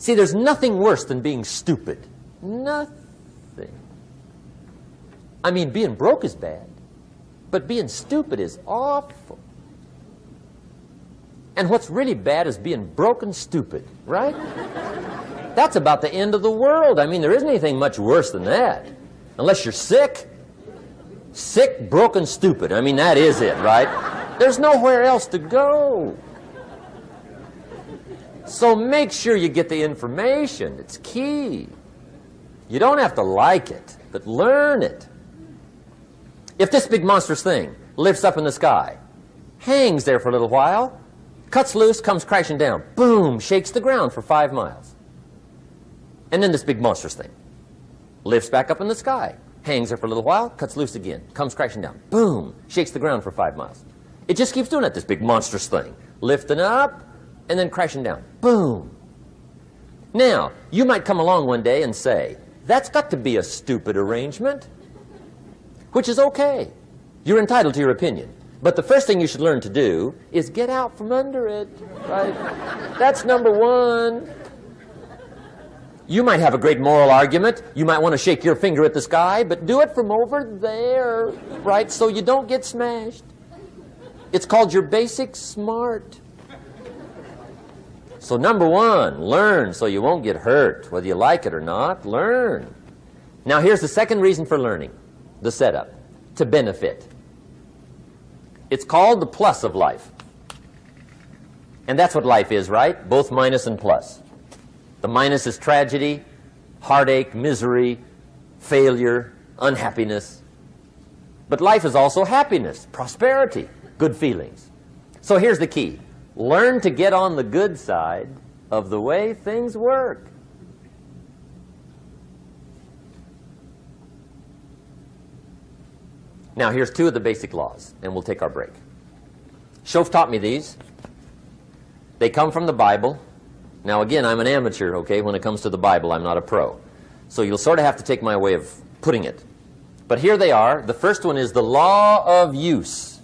A: See, there's nothing worse than being stupid. Nothing. I mean, being broke is bad, but being stupid is awful. And what's really bad is being broke and stupid, right? That's about the end of the world. I mean, there isn't anything much worse than that. Unless you're sick. Sick, broken, stupid. I mean, that is it, right? There's nowhere else to go. So make sure you get the information. It's key. You don't have to like it, but learn it. If this big monstrous thing lifts up in the sky, hangs there for a little while, cuts loose, comes crashing down, boom, shakes the ground for 5 miles. And then this big monstrous thing lifts back up in the sky, hangs there for a little while, cuts loose again, comes crashing down, boom, shakes the ground for 5 miles. It just keeps doing it, this big monstrous thing, lifting up and then crashing down, boom. Now, you might come along one day and say, that's got to be a stupid arrangement, which is okay. You're entitled to your opinion. But the first thing you should learn to do is get out from under it, right? That's number one. You might have a great moral argument. You might want to shake your finger at the sky, but do it from over there, right? So you don't get smashed. It's called your basic smart. So number one, learn so you won't get hurt. Whether you like it or not, learn. Now here's the second reason for learning, the setup, to benefit. It's called the plus of life. And that's what life is, right? Both minus and plus. The minus is tragedy, heartache, misery, failure, unhappiness. But life is also happiness, prosperity, good feelings. So here's the key. Learn to get on the good side of the way things work. Now, here's 2 of the basic laws, and we'll take our break. Shoaff taught me these. They come from the Bible. Now, again, I'm an amateur, okay? When it comes to the Bible, I'm not a pro. So you'll sort of have to take my way of putting it. But here they are. The first one is the law of use.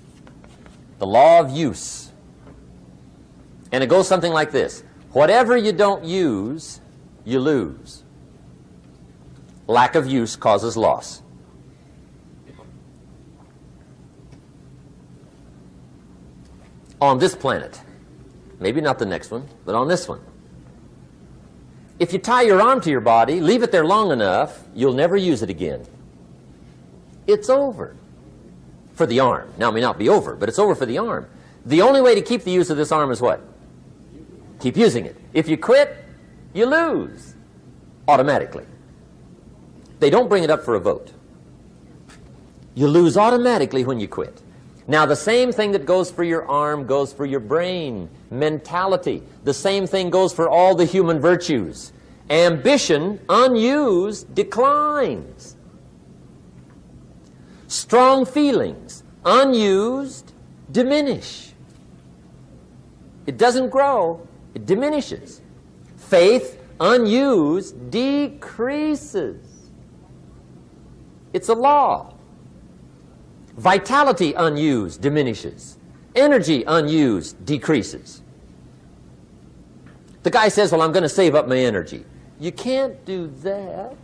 A: The law of use. And it goes something like this. Whatever you don't use, you lose. Lack of use causes loss. On this planet, maybe not the next one, but on this one, if you tie your arm to your body, leave it there long enough, you'll never use it again. It's over for the arm. Now, it may not be over, but it's over for the arm. The only way to keep the use of this arm is what? Keep using it. If you quit, you lose automatically. They don't bring it up for a vote. You lose automatically when you quit. Now, the same thing that goes for your arm goes for your brain, mentality. The same thing goes for all the human virtues. Ambition, unused, declines. Strong feelings, unused, diminish. It doesn't grow, it diminishes. Faith, unused, decreases. It's a law. Vitality unused diminishes. Energy unused decreases. The guy says, well, I'm going to save up my energy. You can't do that.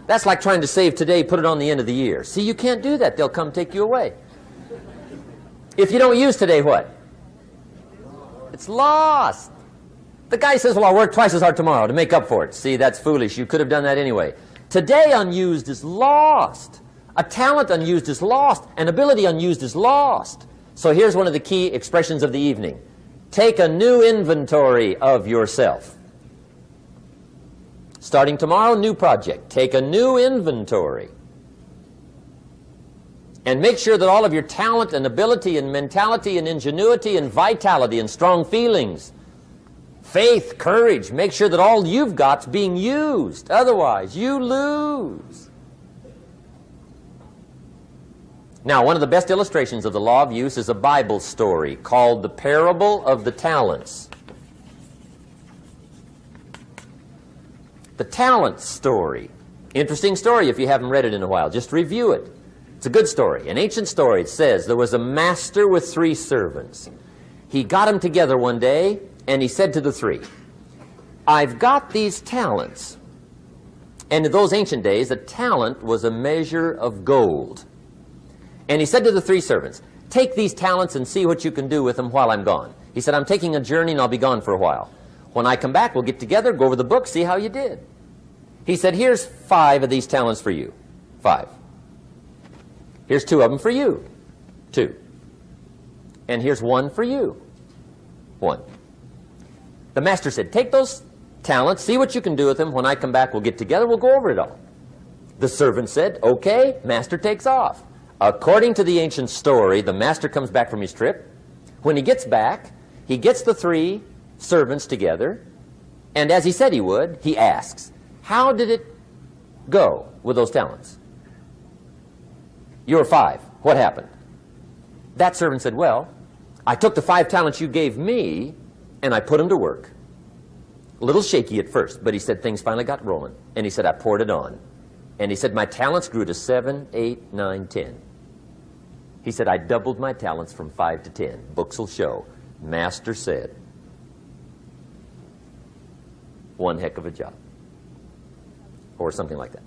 A: That's like trying to save today, put it on the end of the year. See, you can't do that. They'll come take you away. If you don't use today, what? It's lost. The guy says, well, I'll work twice as hard tomorrow to make up for it. See, that's foolish. You could have done that anyway. Today unused is lost. A talent unused is lost. An ability unused is lost. So here's one of the key expressions of the evening. Take a new inventory of yourself. Starting tomorrow, new project. Take a new inventory. And make sure that all of your talent and ability and mentality and ingenuity and vitality and strong feelings, faith, courage, make sure that all you've got's being used. Otherwise, you lose. Now, one of the best illustrations of the law of use is a Bible story called the Parable of the Talents. The Talents story. Interesting story if you haven't read it in a while. Just review it. It's a good story. An ancient story. It says there was a master with 3 servants. He got them together one day and he said to the 3, I've got these talents. And in those ancient days, a talent was a measure of gold. And he said to the 3 servants, take these talents and see what you can do with them while I'm gone. He said, I'm taking a journey and I'll be gone for a while. When I come back, we'll get together, go over the book, see how you did. He said, here's 5 of these talents for you. 5. Here's 2 of them for you. 2. And here's 1 for you. 1. The master said, take those talents, see what you can do with them. When I come back, we'll get together, we'll go over it all. The servant said, okay, master takes off. According to the ancient story, the master comes back from his trip. When he gets back, he gets the 3 servants together, and as he said he would, he asks, how did it go with those talents? You were 5. What happened? That servant said, well, I took the 5 talents you gave me, and I put them to work. A little shaky at first, but he said things finally got rolling. And he said, I poured it on. And he said, my talents grew to 7, 8, 9, 10. He said, I doubled my talents from 5 to 10. Books will show. Master said, one heck of a job. Or something like that.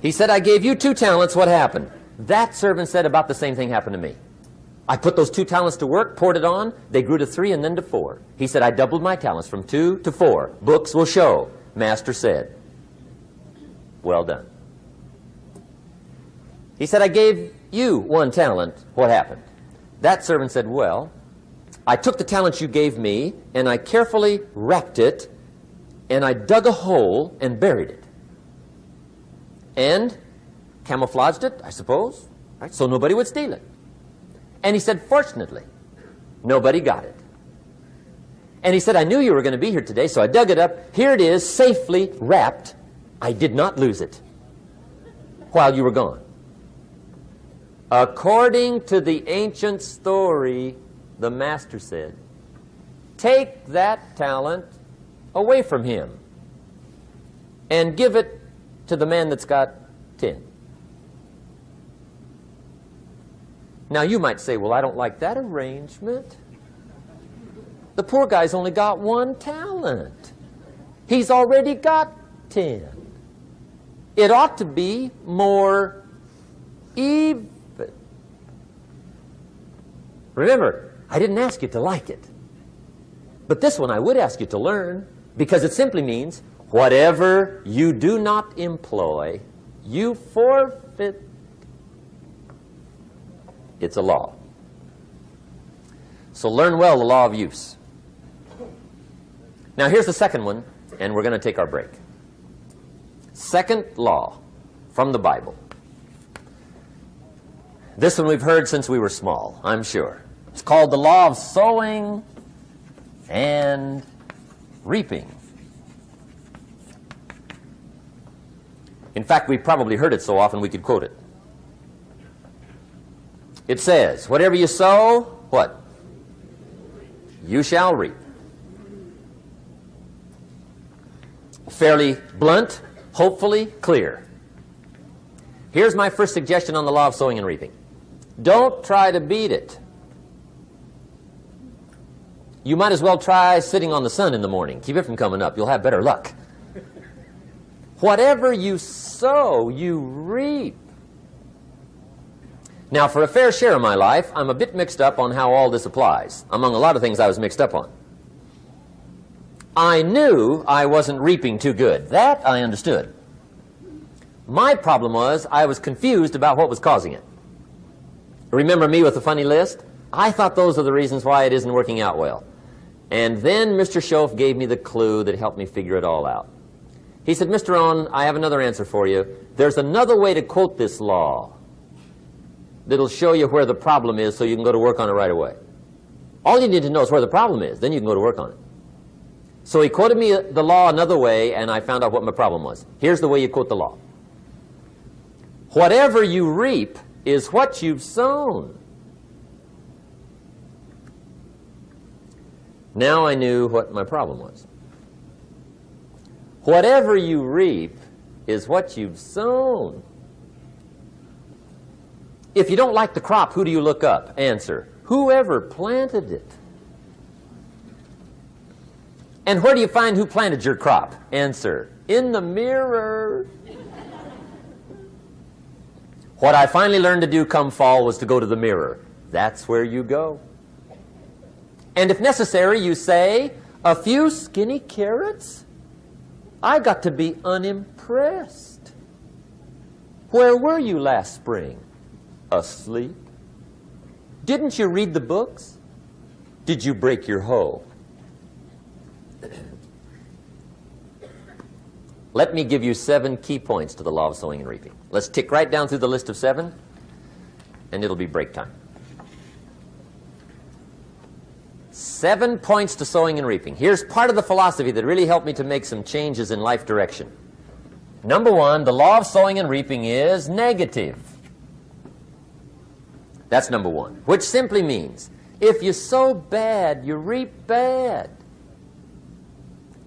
A: He said, I gave you 2 talents. What happened? That servant said, about the same thing happened to me. I put those 2 talents to work, poured it on. They grew to 3 and then to 4. He said, I doubled my talents from 2 to 4. Books will show. Master said, well done. He said, I gave you 1 talent. What happened? That servant said, well, I took the talent you gave me, and I carefully wrapped it, and I dug a hole and buried it. And camouflaged it, I suppose, right, so nobody would steal it. And he said, fortunately, nobody got it. And he said, I knew you were going to be here today, so I dug it up. Here it is, safely wrapped. I did not lose it while you were gone. According to the ancient story, the master said, take that talent away from him and give it to the man that's got 10. Now you might say, well, I don't like that arrangement. The poor guy's only got 1 talent. He's already got 10. It ought to be more even. Remember, I didn't ask you to like it. But this one I would ask you to learn, because it simply means whatever you do not employ, you forfeit. It's a law. So learn well the law of use. Now here's the second one, and we're going to take our break. Second law from the Bible. This one we've heard since we were small, I'm sure. It's called the law of sowing and reaping. In fact, we've probably heard it so often we could quote it. It says, whatever you sow, what? You shall reap. Fairly blunt, hopefully clear. Here's my first suggestion on the law of sowing and reaping. Don't try to beat it. You might as well try sitting on the sun in the morning. Keep it from coming up. You'll have better luck. Whatever you sow, you reap. Now, for a fair share of my life, I'm a bit mixed up on how all this applies. Among a lot of things I was mixed up on. I knew I wasn't reaping too good. That I understood. My problem was I was confused about what was causing it. Remember me with the funny list? I thought those are the reasons why it isn't working out well. And then Mr. Shoaff gave me the clue that helped me figure it all out. He said, Mr. Rohn, I have another answer for you. There's another way to quote this law that'll show you where the problem is so you can go to work on it right away. All you need to know is where the problem is. Then you can go to work on it. So he quoted me the law another way, and I found out what my problem was. Here's the way you quote the law. Whatever you reap is what you've sown. Now I knew what my problem was. Whatever you reap is what you've sown. If you don't like the crop, who do you look up? Answer, whoever planted it. And where do you find who planted your crop? Answer, in the mirror. What I finally learned to do come fall was to go to the mirror. That's where you go. And if necessary, you say, a few skinny carrots? I got to be unimpressed. Where were you last spring? Asleep. Didn't you read the books? Did you break your hoe? Let me give you 7 key points to the law of sowing and reaping. Let's tick right down through the list of 7, and it'll be break time. 7 points to sowing and reaping. Here's part of the philosophy that really helped me to make some changes in life direction. Number 1, the law of sowing and reaping is negative. That's number 1, which simply means if you sow bad, you reap bad.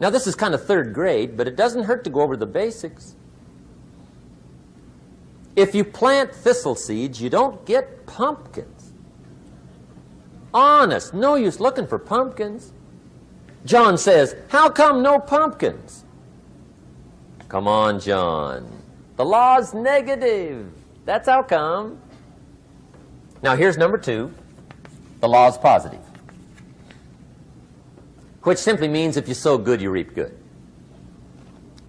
A: Now, this is kind of 3rd grade, but it doesn't hurt to go over the basics. If you plant thistle seeds, you don't get pumpkins. Honest, no use looking for pumpkins. John says, how come no pumpkins? Come on, John. The law's negative. That's how come. Now, here's number 2. The law's positive, which simply means if you sow good, you reap good.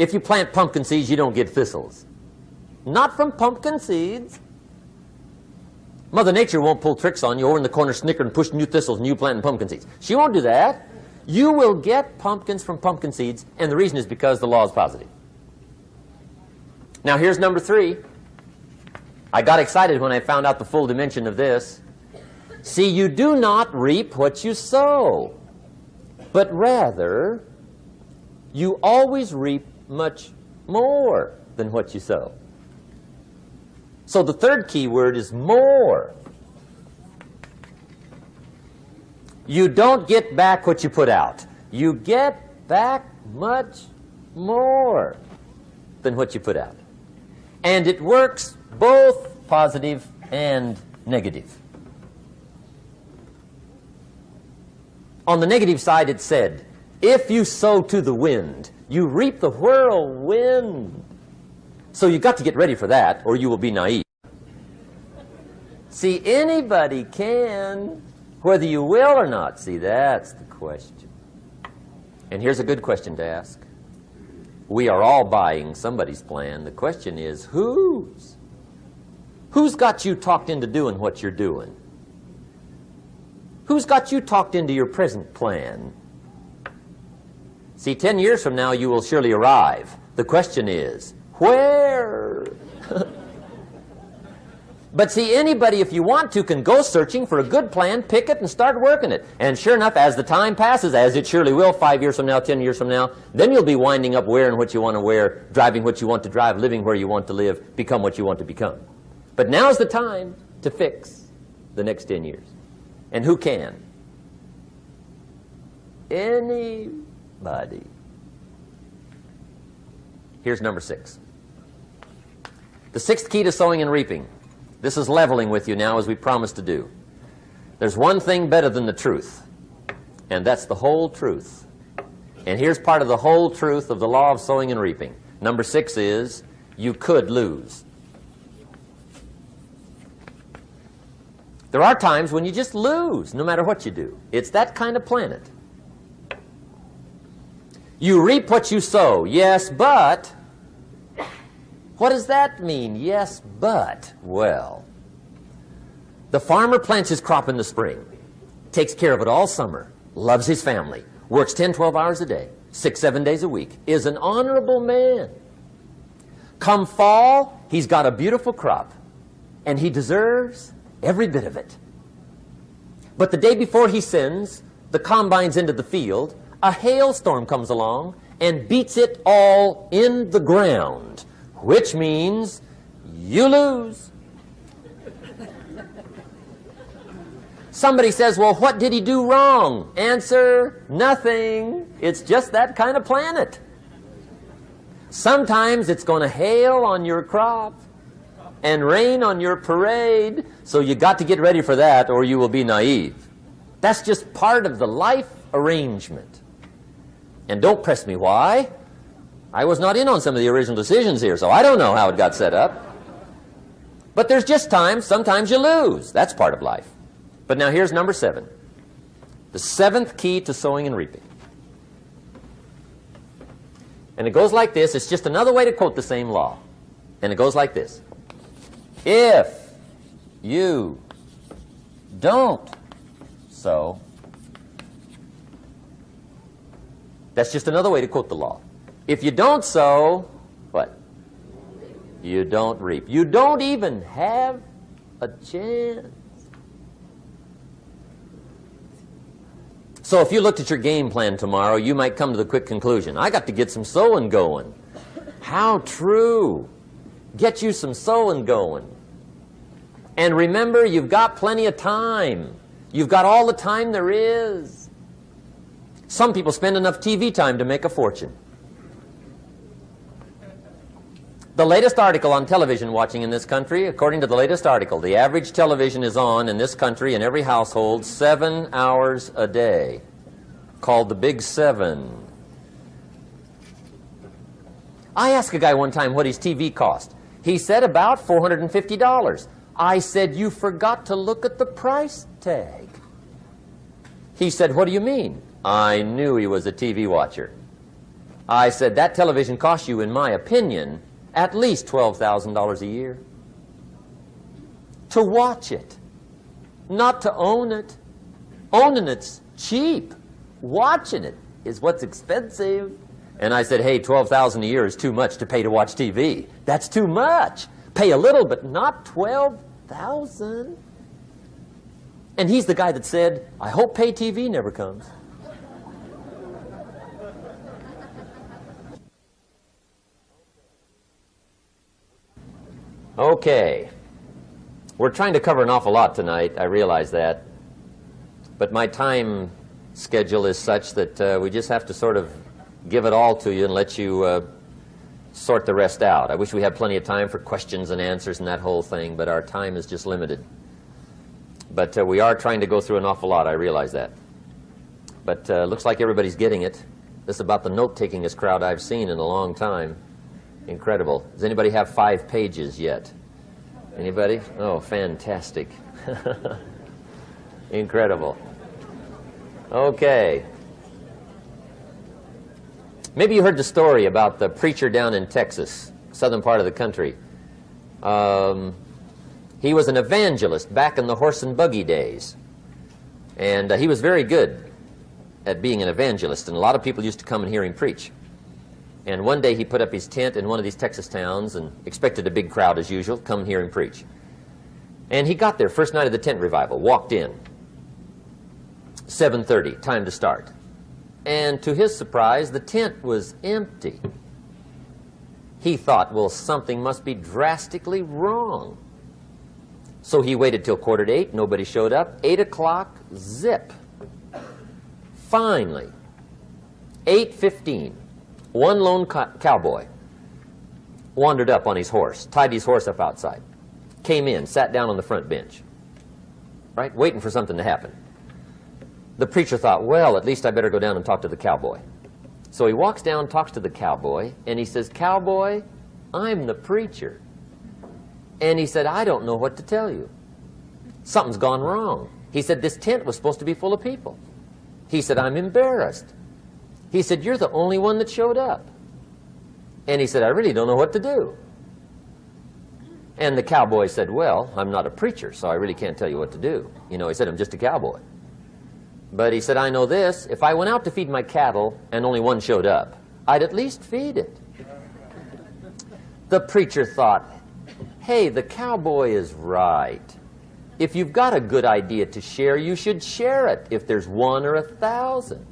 A: If you plant pumpkin seeds, you don't get thistles. Not from pumpkin seeds. Mother Nature won't pull tricks on you over in the corner snickering, pushing you thistles and you planting pumpkin seeds. She won't do that. You will get pumpkins from pumpkin seeds, and the reason is because the law is positive. Now, here's number 3. I got excited when I found out the full dimension of this. See, you do not reap what you sow, but rather, you always reap much more than what you sow. So the 3rd key word is more. You don't get back what you put out. You get back much more than what you put out. And it works both positive and negative. On the negative side, it said, if you sow to the wind, you reap the whirlwind. So you've got to get ready for that, or you will be naive. See, anybody can, whether you will or not. See, that's the question. And here's a good question to ask. We are all buying somebody's plan. The question is, whose? Who's got you talked into doing what you're doing? Who's got you talked into your present plan? See, 10 years from now, you will surely arrive. The question is, where? But see, anybody, if you want to, can go searching for a good plan, pick it, and start working it. And sure enough, as the time passes, as it surely will 5 years from now, 10 years from now, then you'll be winding up wearing what you want to wear, driving what you want to drive, living where you want to live, become what you want to become. But now's the time to fix the next 10 years. And who can? Anybody. Here's number 6. The 6th key to sowing and reaping. This is leveling with you now, as we promised to do. There's one thing better than the truth, and that's the whole truth. And here's part of the whole truth of the law of sowing and reaping. Number 6 is, you could lose. There are times when you just lose, no matter what you do. It's that kind of planet. You reap what you sow. Yes, but... what does that mean? Yes, but... well, the farmer plants his crop in the spring, takes care of it all summer, loves his family, works 10, 12 hours a day, 6, 7 days a week, is an honorable man. Come fall, he's got a beautiful crop, and he deserves every bit of it. But the day before he sends the combines into the field, a hailstorm comes along and beats it all in the ground, which means you lose. Somebody says, well, what did he do wrong? Answer, nothing. It's just that kind of planet. Sometimes it's going to hail on your crop and rain on your parade, so you got to get ready for that or you will be naive. That's just part of the life arrangement. And don't press me why. I was not in on some of the original decisions here, so I don't know how it got set up. But there's just times, sometimes you lose. That's part of life. But now here's number 7. The 7th key to sowing and reaping. And it goes like this. It's just another way to quote the same law. And it goes like this. If you don't sow, that's just another way to quote the law. If you don't sow, what? You don't reap. You don't even have a chance. So if you looked at your game plan tomorrow, you might come to the quick conclusion, I got to get some sowing going. How true. Get you some sowing going. And remember, you've got plenty of time. You've got all the time there is. Some people spend enough TV time to make a fortune. The latest article on television watching in this country, according to the latest article, the average television is on in this country in every household 7 hours a day, called the Big 7. I asked a guy one time what his TV cost. He said about $450. I said, you forgot to look at the price tag. He said, what do you mean? I knew he was a TV watcher. I said, that television costs you, in my opinion, at least $12,000 a year. To watch it, not to own it. Owning it's cheap. Watching it is what's expensive. And I said, hey, $12,000 a year is too much to pay to watch TV. That's too much. Pay a little, but not $12,000. And he's the guy that said, I hope pay TV never comes. Okay, we're trying to cover an awful lot tonight, I realize that, but my time schedule is such that we just have to sort of give it all to you and let you sort the rest out. I wish we had plenty of time for questions and answers and that whole thing, but our time is just limited. But we are trying to go through an awful lot, I realize that. But looks like everybody's getting it. This is about the note-takingest crowd I've seen in a long time. Incredible. Does anybody have 5 pages yet? Anybody? Oh, fantastic. Incredible. Okay. Maybe you heard the story about the preacher down in Texas, southern part of the country. He was an evangelist back in the horse and buggy days. And he was very good at being an evangelist, and a lot of people used to come and hear him preach. And one day he put up his tent in one of these Texas towns and expected a big crowd as usual, come hear him preach. And he got there, first night of the tent revival, walked in. 7:30, time to start. And to his surprise, the tent was empty. He thought, well, something must be drastically wrong. So he waited till 7:45, nobody showed up. 8 o'clock, zip. Finally, 8:15. One lone cowboy wandered up on his horse, tied his horse up outside, came in, sat down on the front bench, right, waiting for something to happen. The preacher thought, well, at least I better go down and talk to the cowboy. So he walks down, talks to the cowboy, and he says, cowboy, I'm the preacher. And he said, I don't know what to tell you. Something's gone wrong. He said, this tent was supposed to be full of people. He said, I'm embarrassed. He said, you're the only one that showed up. And he said, I really don't know what to do. And the cowboy said, well, I'm not a preacher, so I really can't tell you what to do. You know, he said, I'm just a cowboy. But he said, I know this, if I went out to feed my cattle and only one showed up, I'd at least feed it. The preacher thought, hey, the cowboy is right. If you've got a good idea to share, you should share it, if there's 1 or 1,000.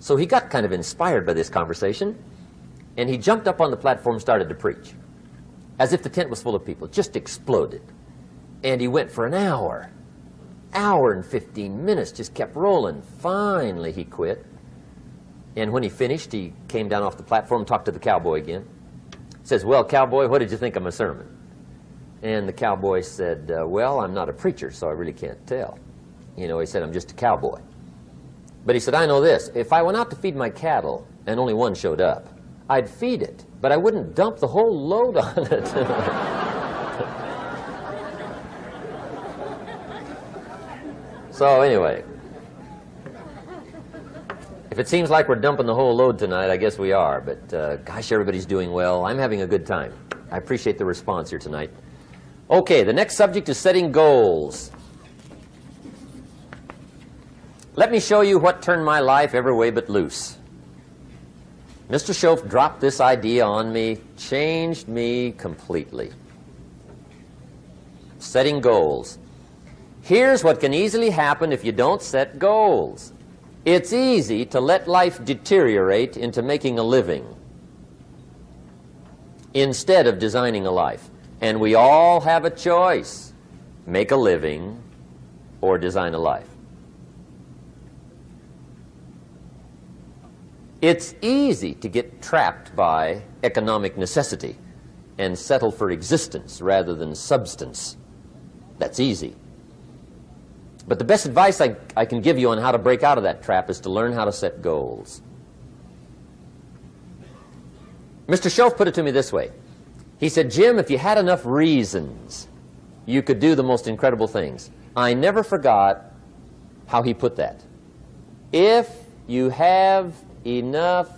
A: So he got kind of inspired by this conversation, and he jumped up on the platform and started to preach, as if the tent was full of people, just exploded. And he went for an hour and 15 minutes, just kept rolling. Finally, he quit. And when he finished, he came down off the platform, talked to the cowboy again. Says, well, cowboy, what did you think of my sermon? And the cowboy said, well, I'm not a preacher, so I really can't tell. You know, he said, I'm just a cowboy. But he said, I know this. If I went out to feed my cattle and only one showed up, I'd feed it, but I wouldn't dump the whole load on it. So anyway, if it seems like we're dumping the whole load tonight, I guess we are. But gosh, everybody's doing well. I'm having a good time. I appreciate the response here tonight. Okay, the next subject is setting goals. Let me show you what turned my life every way but loose. Mr. Shoaff dropped this idea on me, changed me completely. Setting goals. Here's what can easily happen if you don't set goals. It's easy to let life deteriorate into making a living instead of designing a life. And we all have a choice. Make a living or design a life. It's easy to get trapped by economic necessity and settle for existence rather than substance. That's easy. But the best advice I can give you on how to break out of that trap is to learn how to set goals. Mr. Shoaff put it to me this way. He said, Jim, if you had enough reasons, you could do the most incredible things. I never forgot how he put that. If you have enough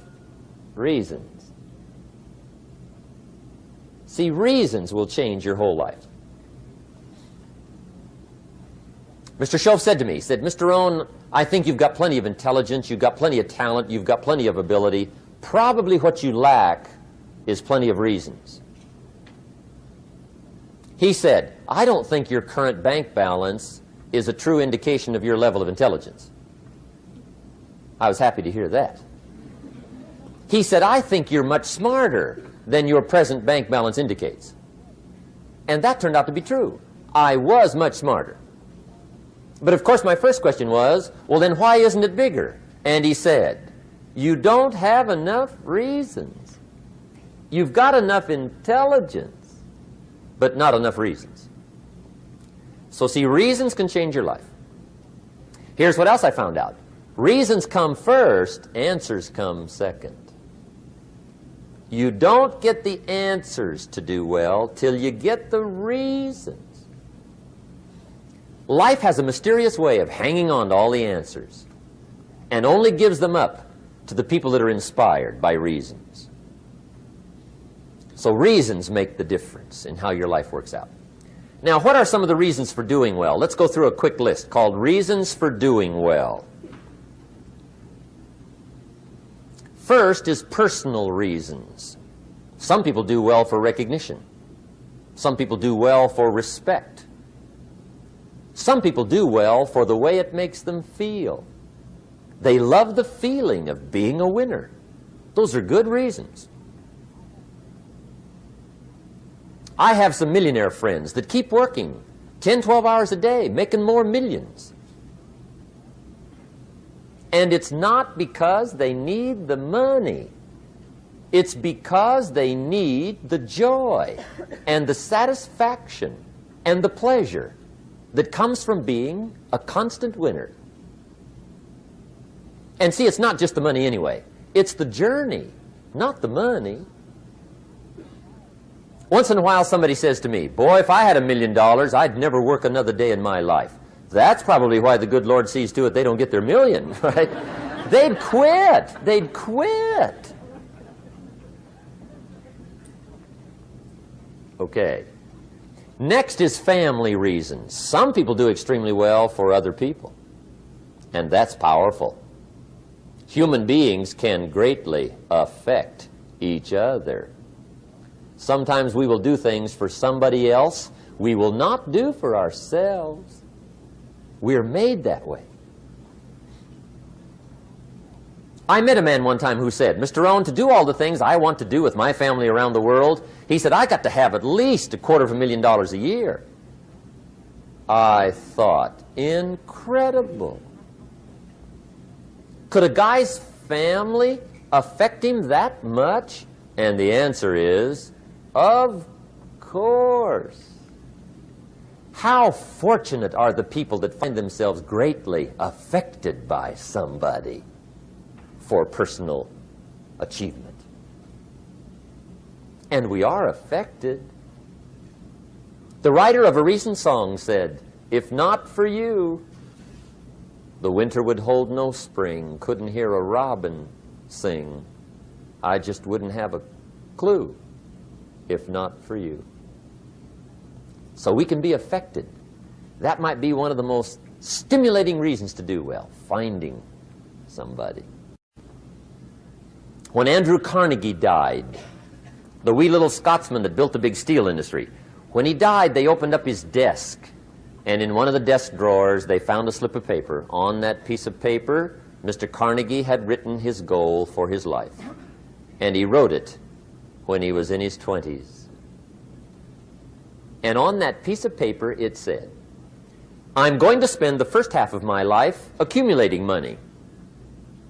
A: reasons. See, reasons will change your whole life. Mr. Shoaff said to me, he said, Mr. Rohn, I think you've got plenty of intelligence, you've got plenty of talent, you've got plenty of ability. Probably what you lack is plenty of reasons. He said, I don't think your current bank balance is a true indication of your level of intelligence. I was happy to hear that. He said, I think you're much smarter than your present bank balance indicates. And that turned out to be true. I was much smarter. But of course my first question was, well then why isn't it bigger? And he said, you don't have enough reasons. You've got enough intelligence, but not enough reasons. So see, reasons can change your life. Here's what else I found out. Reasons come first, answers come second. You don't get the answers to do well till you get the reasons. Life has a mysterious way of hanging on to all the answers and only gives them up to the people that are inspired by reasons. So reasons make the difference in how your life works out. Now, what are some of the reasons for doing well? Let's go through a quick list called Reasons for Doing Well. First is personal reasons. Some people do well for recognition. Some people do well for respect. Some people do well for the way it makes them feel. They love the feeling of being a winner. Those are good reasons. I have some millionaire friends that keep working 10, 12 hours a day, making more millions. And it's not because they need the money. It's because they need the joy and the satisfaction and the pleasure that comes from being a constant winner. And see, it's not just the money anyway. It's the journey, not the money. Once in a while somebody says to me, boy, if I had $1 million, I'd never work another day in my life. That's probably why the good Lord sees to it they don't get their million, right? They'd quit. They'd quit. Okay. Next is family reasons. Some people do extremely well for other people, and that's powerful. Human beings can greatly affect each other. Sometimes we will do things for somebody else we will not do for ourselves. We're made that way. I met a man one time who said, Mr. Rohn, to do all the things I want to do with my family around the world, he said, I got to have at least $250,000 a year. I thought, incredible. Could a guy's family affect him that much? And the answer is, of course. How fortunate are the people that find themselves greatly affected by somebody for personal achievement. And we are affected. The writer of a recent song said, "If not for you, the winter would hold no spring, couldn't hear a robin sing. I just wouldn't have a clue if not for you." So we can be affected. That might be one of the most stimulating reasons to do well, finding somebody. When Andrew Carnegie died, the wee little Scotsman that built the big steel industry, when he died, they opened up his desk, and in one of the desk drawers, they found a slip of paper. On that piece of paper, Mr. Carnegie had written his goal for his life, and he wrote it when he was in his 20s. And on that piece of paper, it said, "I'm going to spend the first half of my life accumulating money.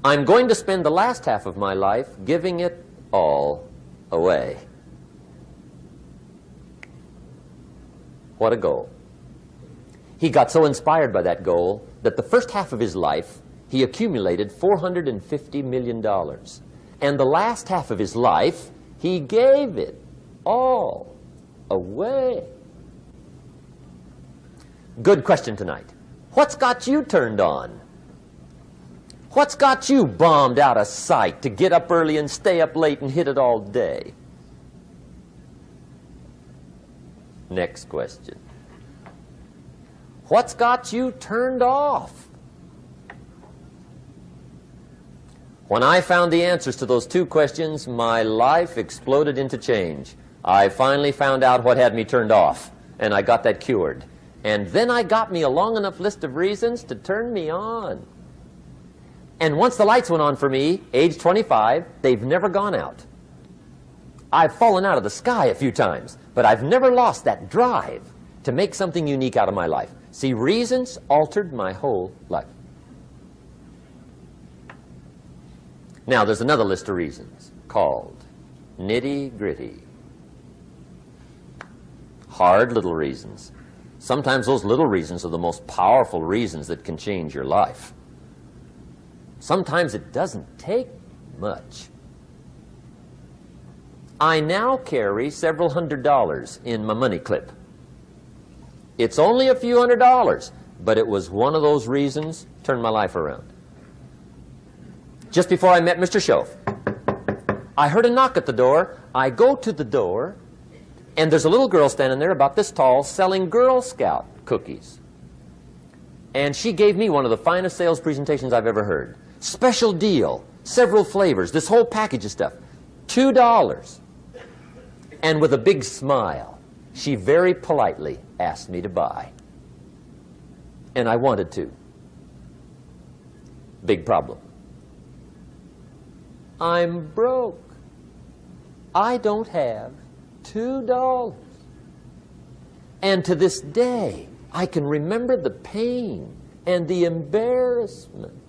A: I'm going to spend the last half of my life giving it all away." What a goal. He got so inspired by that goal that the first half of his life, he accumulated $450 million. And the last half of his life, he gave it all away. Good question tonight. What's got you turned on? What's got you bombed out of sight to get up early and stay up late and hit it all day? Next question. What's got you turned off? When I found the answers to those two questions, my life exploded into change. I finally found out what had me turned off, and I got that cured. And then I got me a long enough list of reasons to turn me on. And once the lights went on for me, age 25, they've never gone out. I've fallen out of the sky a few times, but I've never lost that drive to make something unique out of my life. See, reasons altered my whole life. Now, there's another list of reasons called nitty-gritty. Hard little reasons. Sometimes those little reasons are the most powerful reasons that can change your life. Sometimes it doesn't take much. I now carry several $100s in my money clip. It's only a few $100s, but it was one of those reasons turned my life around. Just before I met Mr. Shoaff, I heard a knock at the door. I go to the door, and there's a little girl standing there about this tall selling Girl Scout cookies. And she gave me one of the finest sales presentations I've ever heard. Special deal, several flavors, this whole package of stuff, $2. And with a big smile, she very politely asked me to buy. And I wanted to. Big problem. I'm broke. I don't have $2. And to this day, I can remember the pain and the embarrassment.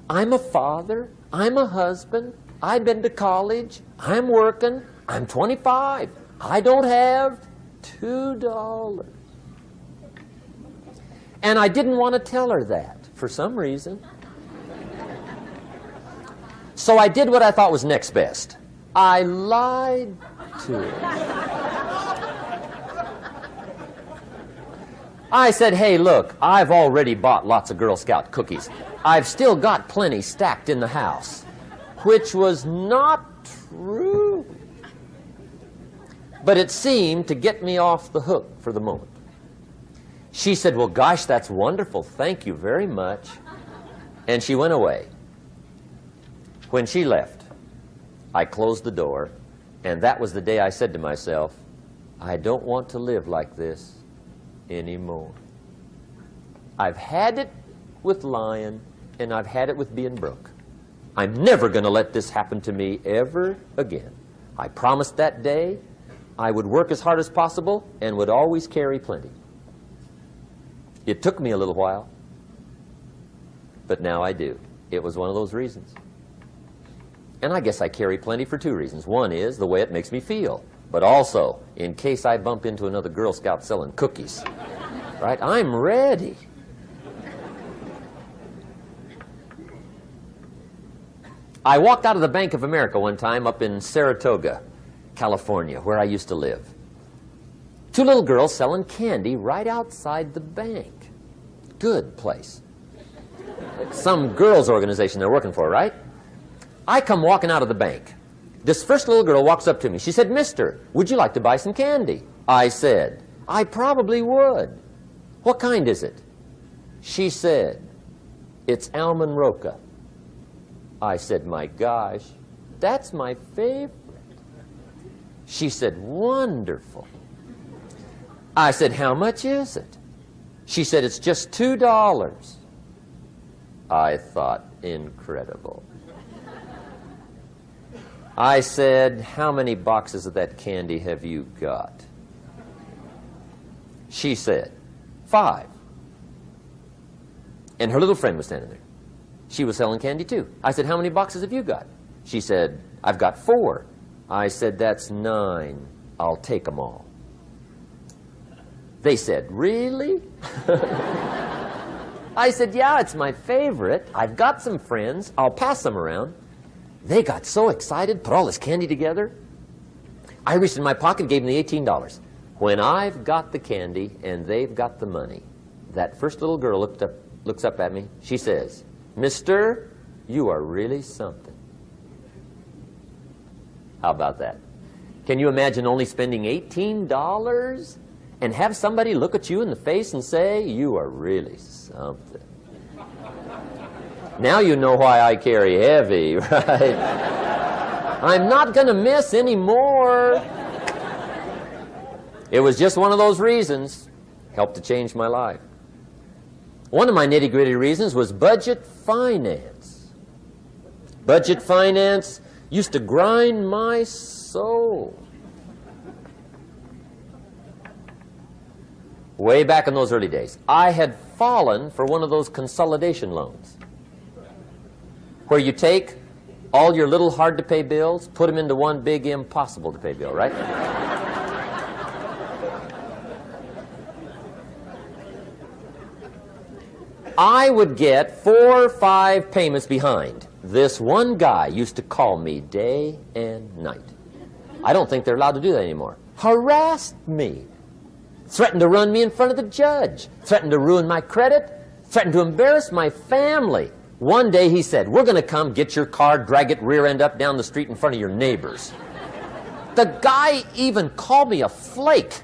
A: I'm a father. I'm a husband. I've been to college. I'm working. I'm 25. I don't have $2. And I didn't want to tell her that for some reason. So I did what I thought was next best. I lied to her. I said, "Hey, look, I've already bought lots of Girl Scout cookies. I've still got plenty stacked in the house," which was not true. But it seemed to get me off the hook for the moment. She said, "Well, gosh, that's wonderful. Thank you very much." And she went away. When she left, I closed the door, and that was the day I said to myself, I don't want to live like this anymore. I've had it with lying, and I've had it with being broke. I'm never going to let this happen to me ever again. I promised that day I would work as hard as possible and would always carry plenty. It took me a little while, but now I do. It was one of those reasons. And I guess I carry plenty for two reasons. One is the way it makes me feel, but also in case I bump into another Girl Scout selling cookies. Right? I'm ready. I walked out of the Bank of America one time up in Saratoga, California, where I used to live. Two little girls selling candy right outside the bank. Good place. Some girls' organization they're working for, right? I come walking out of the bank. This first little girl walks up to me. She said, "Mister, would you like to buy some candy?" I said, "I probably would." "What kind is it?" She said, "It's almond roca." I said, "My gosh, that's my favorite." She said, "Wonderful." I said, "How much is it?" She said, "It's just $2. I thought, incredible. I said, "How many boxes of that candy have you got?" She said, 5. And her little friend was standing there. She was selling candy too. I said, "How many boxes have you got?" She said, "I've got 4. I said, "That's 9. I'll take them all." They said, "Really?" I said, "Yeah, it's my favorite. I've got some friends. I'll pass them around." They got so excited, put all this candy together. I reached in my pocket, gave them the $18. When I've got the candy and they've got the money, that first little girl looks up at me. She says, "Mister, you are really something." How about that? Can you imagine only spending $18 and have somebody look at you in the face and say, "You are really something"? Now you know why I carry heavy, right? I'm not going to miss anymore. It was just one of those reasons. Helped to change my life. One of my nitty-gritty reasons was budget finance. Budget finance used to grind my soul. Way back in those early days, I had fallen for one of those consolidation loans, where you take all your little hard-to-pay bills, put them into one big impossible-to-pay bill, right? I would get 4 or 5 payments behind. This one guy used to call me day and night. I don't think they're allowed to do that anymore. Harassed me. Threatened to run me in front of the judge. Threatened to ruin my credit. Threatened to embarrass my family. One day he said, "We're going to come get your car, drag it rear end up down the street in front of your neighbors." The guy even called me a flake.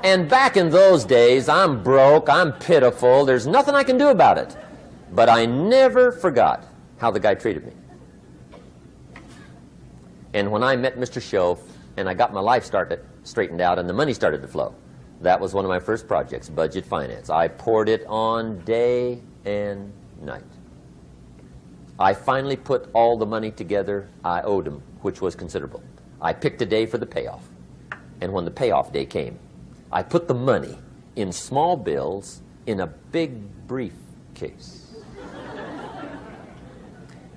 A: And back in those days, I'm broke, I'm pitiful, there's nothing I can do about it. But I never forgot how the guy treated me. And when I met Mr. Shoaff and I got my life straightened out and the money started to flow, that was one of my first projects, budget finance. I poured it on day and night. I finally put all the money together I owed him, which was considerable. I picked a day for the payoff. And when the payoff day came, I put the money in small bills in a big briefcase.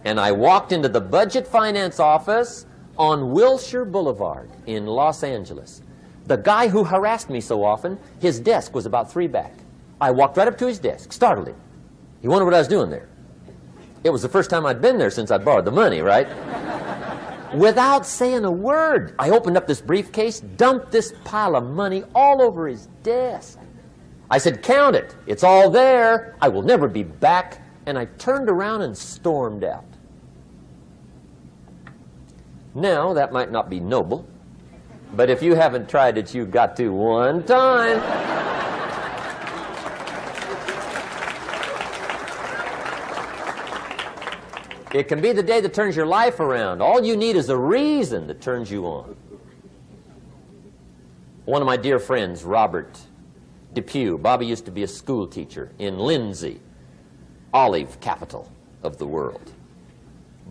A: And I walked into the budget finance office on Wilshire Boulevard in Los Angeles. The guy who harassed me so often, his desk was about 3 back. I walked right up to his desk, startled him. He wondered what I was doing there. It was the first time I'd been there since I'd borrowed the money, right? Without saying a word, I opened up this briefcase, dumped this pile of money all over his desk. I said, "Count it. It's all there. I will never be back." And I turned around and stormed out. Now, that might not be noble, but if you haven't tried it, you've got to one time. It can be the day that turns your life around. All you need is a reason that turns you on. One of my dear friends, Robert Depew, Bobby used to be a school teacher in Lindsay, olive capital of the world.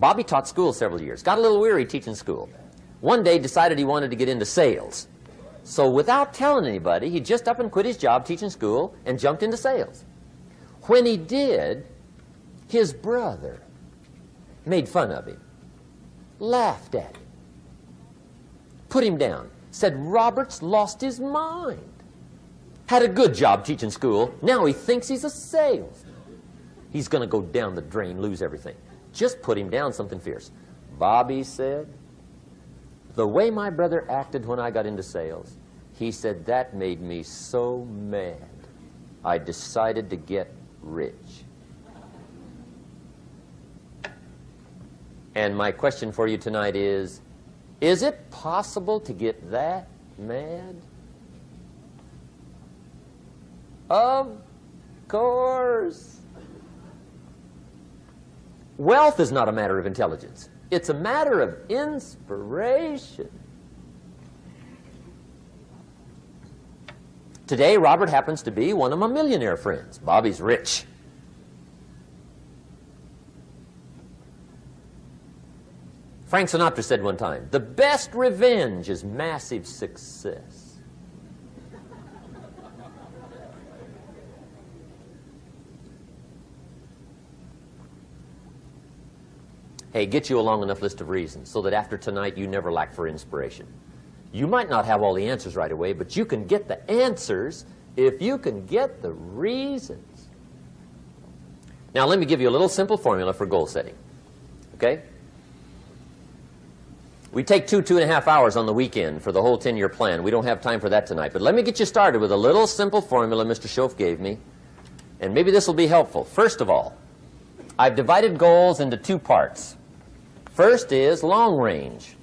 A: Bobby taught school several years, got a little weary teaching school. One day decided he wanted to get into sales. So without telling anybody, he just up and quit his job teaching school and jumped into sales. When he did, his brother made fun of him, laughed at him, put him down. said Robert's lost his mind. Had a good job teaching school. Now he thinks he's a salesman. He's going to go down the drain, lose everything. Just put him down something fierce. Bobby said, the way my brother acted when I got into sales, he said that made me so mad. I decided to get rich. And my question for you tonight is it possible to get that mad? Of course. Wealth is not a matter of intelligence. It's a matter of inspiration. Today, Robert happens to be one of my millionaire friends. Bobby's rich. Frank Sinatra said one time, the best revenge is massive success. Hey, get you a long enough list of reasons so that after tonight you never lack for inspiration. You might not have all the answers right away, but you can get the answers if you can get the reasons. Now, let me give you a little simple formula for goal setting. Okay? We take 2.5 hours on the weekend for the whole 10-year plan. We don't have time for that tonight. But let me get you started with a little simple formula Mr. Shoaff gave me. And maybe this will be helpful. First of all, I've divided goals into two parts. First is long range.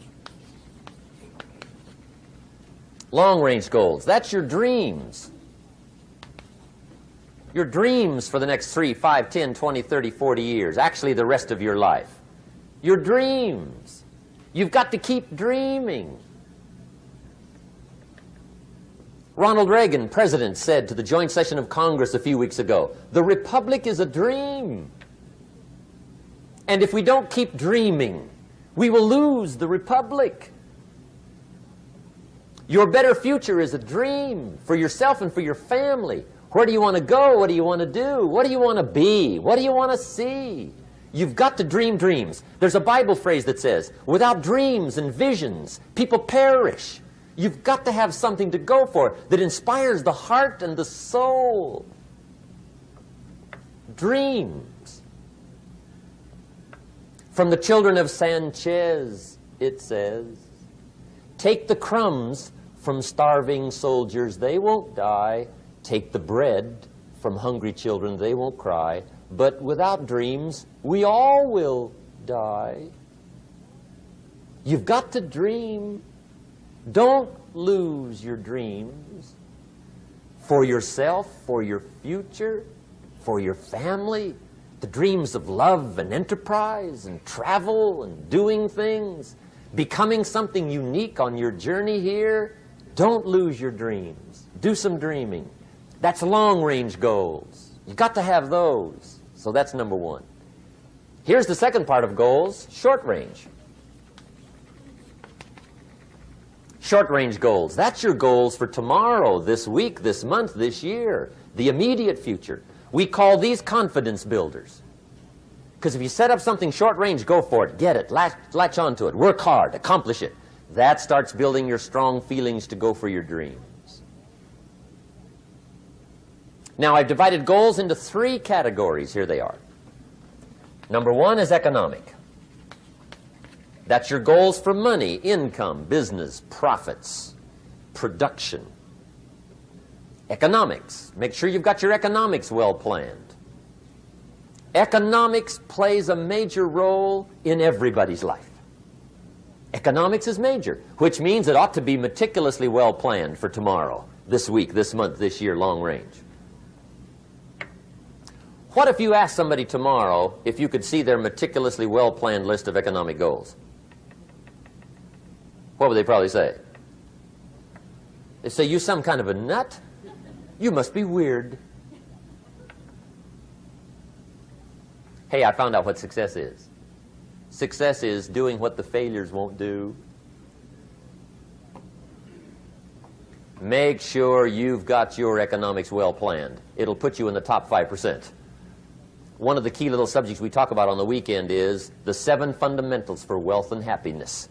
A: Long range goals. That's your dreams. Your dreams for the next 3, 5, 10, 20, 30, 40 years. Actually, the rest of your life. Your dreams. You've got to keep dreaming. Ronald Reagan, president, said to the joint session of Congress a few weeks ago, the Republic is a dream. And if we don't keep dreaming, we will lose the Republic. Your better future is a dream for yourself and for your family. Where do you want to go? What do you want to do? What do you want to be? What do you want to see? You've got to dream dreams. There's a Bible phrase that says, without dreams and visions, people perish. You've got to have something to go for that inspires the heart and the soul. Dreams. From the children of Sanchez, it says, take the crumbs from starving soldiers, they won't die. Take the bread from hungry children, they won't cry. But without dreams, we all will die. You've got to dream. Don't lose your dreams. For yourself, for your future, for your family. The dreams of love and enterprise and travel and doing things. Becoming something unique on your journey here. Don't lose your dreams. Do some dreaming. That's long-range goals. You've got to have those. So that's number one. Here's the second part of goals, short range. Short-range goals. That's your goals for tomorrow, this week, this month, this year, the immediate future. We call these confidence builders. Because if you set up something short-range, go for it, get it, latch onto it, work hard, accomplish it. That starts building your strong feelings to go for your dreams. Now, I've divided goals into 3 categories. Here they are. Number 1 is economic. That's your goals for money, income, business, profits, production. Economics. Make sure you've got your economics well planned. Economics plays a major role in everybody's life. Economics is major, which means it ought to be meticulously well planned for tomorrow, this week, this month, this year, long range. What if you asked somebody tomorrow if you could see their meticulously well-planned list of economic goals? What would they probably say? They'd say, you some kind of a nut? You must be weird. Hey, I found out what success is. Success is doing what the failures won't do. Make sure you've got your economics well planned. It'll put you in the top 5%. One of the key little subjects we talk about on the weekend is the 7 fundamentals for wealth and happiness.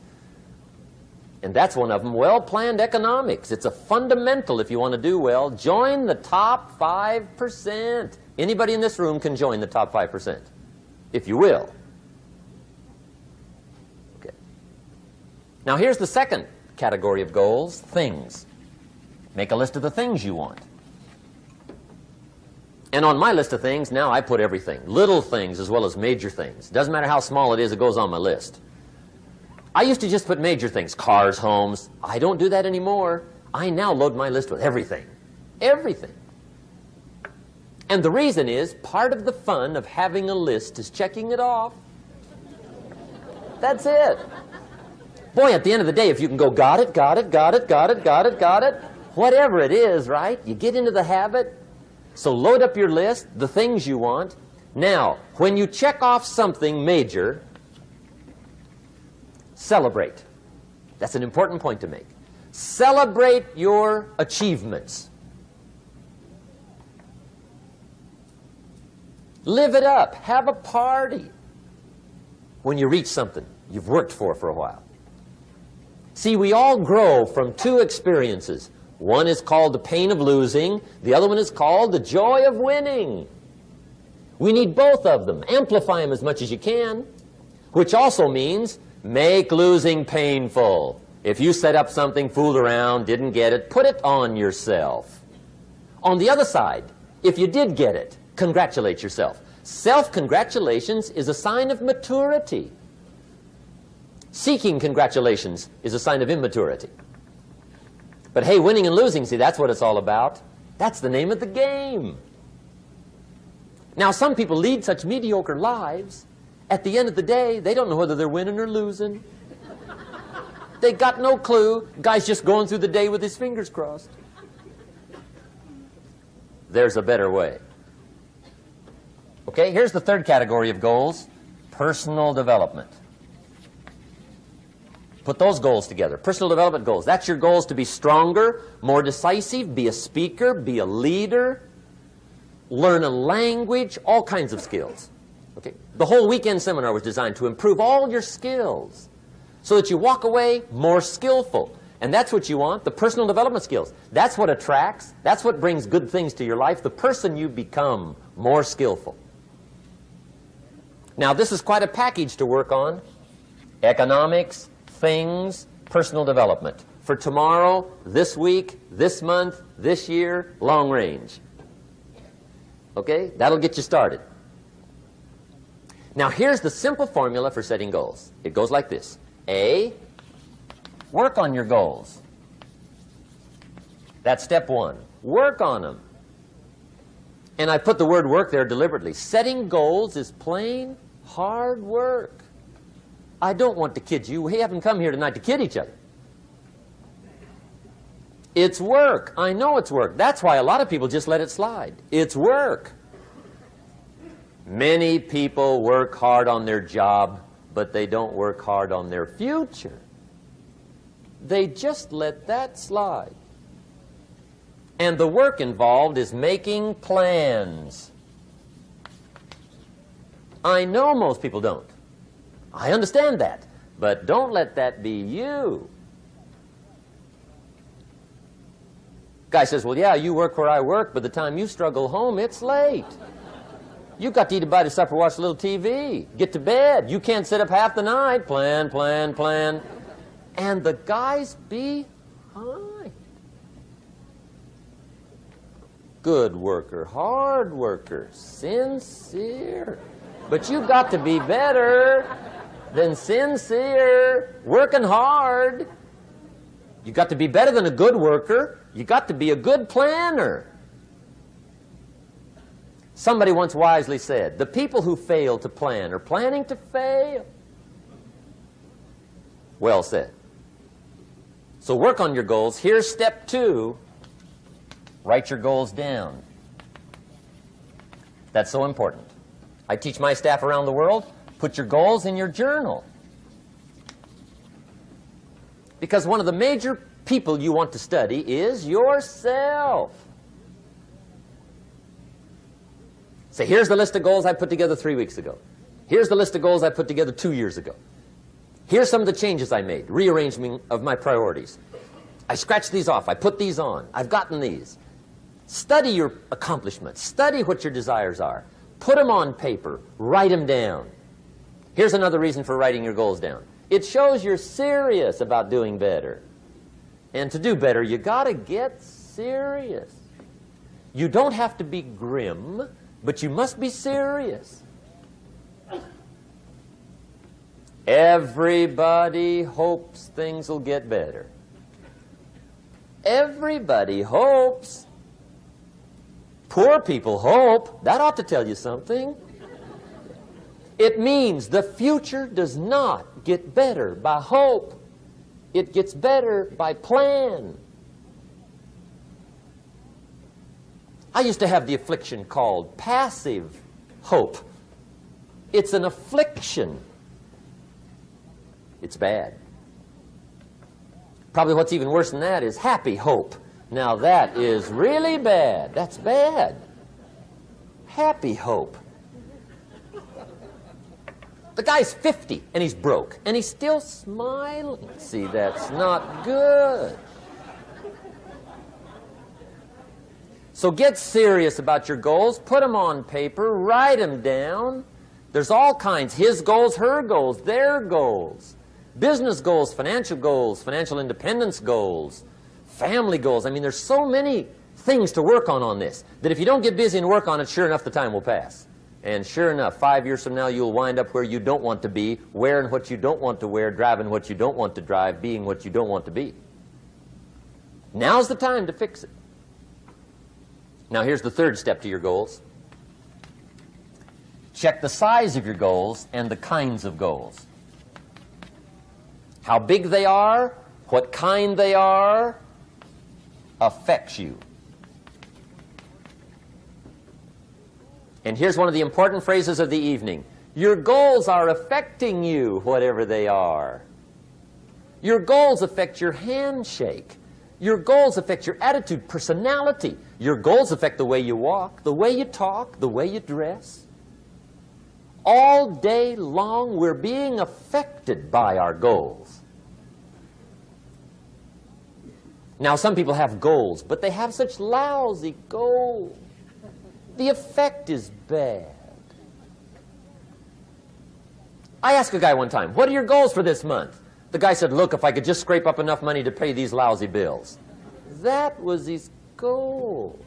A: And that's one of them, well-planned economics. It's a fundamental if you want to do well. Join the top 5%. Anybody in this room can join the top 5%, if you will. Okay. Now here's the second category of goals, things. Make a list of the things you want. And on my list of things, now I put everything. Little things as well as major things. Doesn't matter how small it is, it goes on my list. I used to just put major things, cars, homes. I don't do that anymore. I now load my list with everything. Everything. And the reason is, part of the fun of having a list is checking it off. That's it. Boy, at the end of the day, if you can go, got it, got it, got it, got it, got it, got it, whatever it is, right? You get into the habit. So load up your list, the things you want. Now, when you check off something major, celebrate. That's an important point to make. Celebrate your achievements. Live it up. Have a party when you reach something you've worked for a while. See, we all grow from two experiences. One is called the pain of losing. The other one is called the joy of winning. We need both of them. Amplify them as much as you can, which also means make losing painful. If you set up something, fooled around, didn't get it, put it on yourself. On the other side, if you did get it, congratulate yourself. Self-congratulations is a sign of maturity. Seeking congratulations is a sign of immaturity. But hey, winning and losing, see, that's what it's all about. That's the name of the game. Now, some people lead such mediocre lives, at the end of the day, they don't know whether they're winning or losing. They got no clue. Guy's just going through the day with his fingers crossed. There's a better way. Okay, here's the third category of goals, personal development. Put those goals together. Personal development goals. That's your goals to be stronger, more decisive, be a speaker, be a leader, learn a language, all kinds of skills. Okay? The whole weekend seminar was designed to improve all your skills so that you walk away more skillful. And that's what you want, the personal development skills. That's what attracts, that's what brings good things to your life, the person you become more skillful. Now, this is quite a package to work on. Economics, things, personal development. For tomorrow, this week, this month, this year, long range. Okay? That'll get you started. Now, here's the simple formula for setting goals. It goes like this. A, work on your goals. That's step one. Work on them. And I put the word work there deliberately. Setting goals is plain hard work. I don't want to kid you. We haven't come here tonight to kid each other. It's work. I know it's work. That's why a lot of people just let it slide. It's work. Many people work hard on their job, but they don't work hard on their future. They just let that slide. And the work involved is making plans. I know most people don't. I understand that. But don't let that be you. Guy says, well, yeah, you work where I work, but the time you struggle home, it's late. You've got to eat a bite of supper, watch a little TV, get to bed. You can't sit up half the night. Plan, plan, plan. And the guy's behind. Good worker, hard worker, sincere. But you've got to be better than sincere, working hard. You've got to be better than a good worker. You've got to be a good planner. Somebody once wisely said, the people who fail to plan are planning to fail. Well said. So work on your goals. Here's step 2. Write your goals down. That's so important. I teach my staff around the world, put your goals in your journal. Because one of the major people you want to study is yourself. So here's the list of goals I put together 3 weeks ago. Here's the list of goals I put together 2 years ago. Here's some of the changes I made, rearrangement of my priorities. I scratched these off. I put these on. I've gotten these. Study your accomplishments. Study what your desires are. Put them on paper. Write them down. Here's another reason for writing your goals down. It shows you're serious about doing better. And to do better, you got to get serious. You don't have to be grim, but you must be serious. Everybody hopes things will get better. Everybody hopes. Poor people hope. That ought to tell you something. It means the future does not get better by hope. It gets better by plan. I used to have the affliction called passive hope. It's an affliction. It's bad. Probably what's even worse than that is happy hope. Now that is really bad. That's bad. Happy hope. The guy's 50 and he's broke and he's still smiling. See, that's not good. So get serious about your goals. Put them on paper. Write them down. There's all kinds. His goals, her goals, their goals. Business goals, financial independence goals, family goals. I mean, there's so many things to work on this that if you don't get busy and work on it, sure enough, the time will pass. And sure enough, 5 years from now, you'll wind up where you don't want to be, wearing what you don't want to wear, driving what you don't want to drive, being what you don't want to be. Now's the time to fix it. Now, here's the third step to your goals. Check the size of your goals and the kinds of goals. How big they are, what kind they are, affects you. And here's one of the important phrases of the evening. Your goals are affecting you, whatever they are. Your goals affect your handshake. Your goals affect your attitude, personality. Your goals affect the way you walk, the way you talk, the way you dress. All day long, we're being affected by our goals. Now, some people have goals, but they have such lousy goals. The effect is bad. I asked a guy one time, what are your goals for this month? The guy said, look, if I could just scrape up enough money to pay these lousy bills. That was his goal.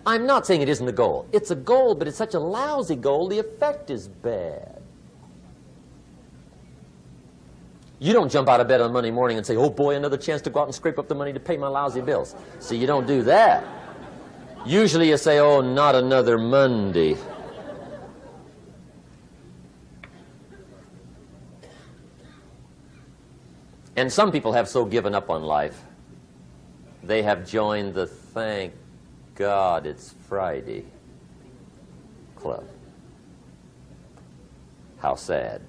A: I'm not saying it isn't a goal. It's a goal, but it's such a lousy goal, the effect is bad. You don't jump out of bed on Monday morning and say, oh boy, another chance to go out and scrape up the money to pay my lousy bills. See, you don't do that. Usually you say, oh, not another Monday. And some people have so given up on life, they have joined the thank God it's Friday club. How sad.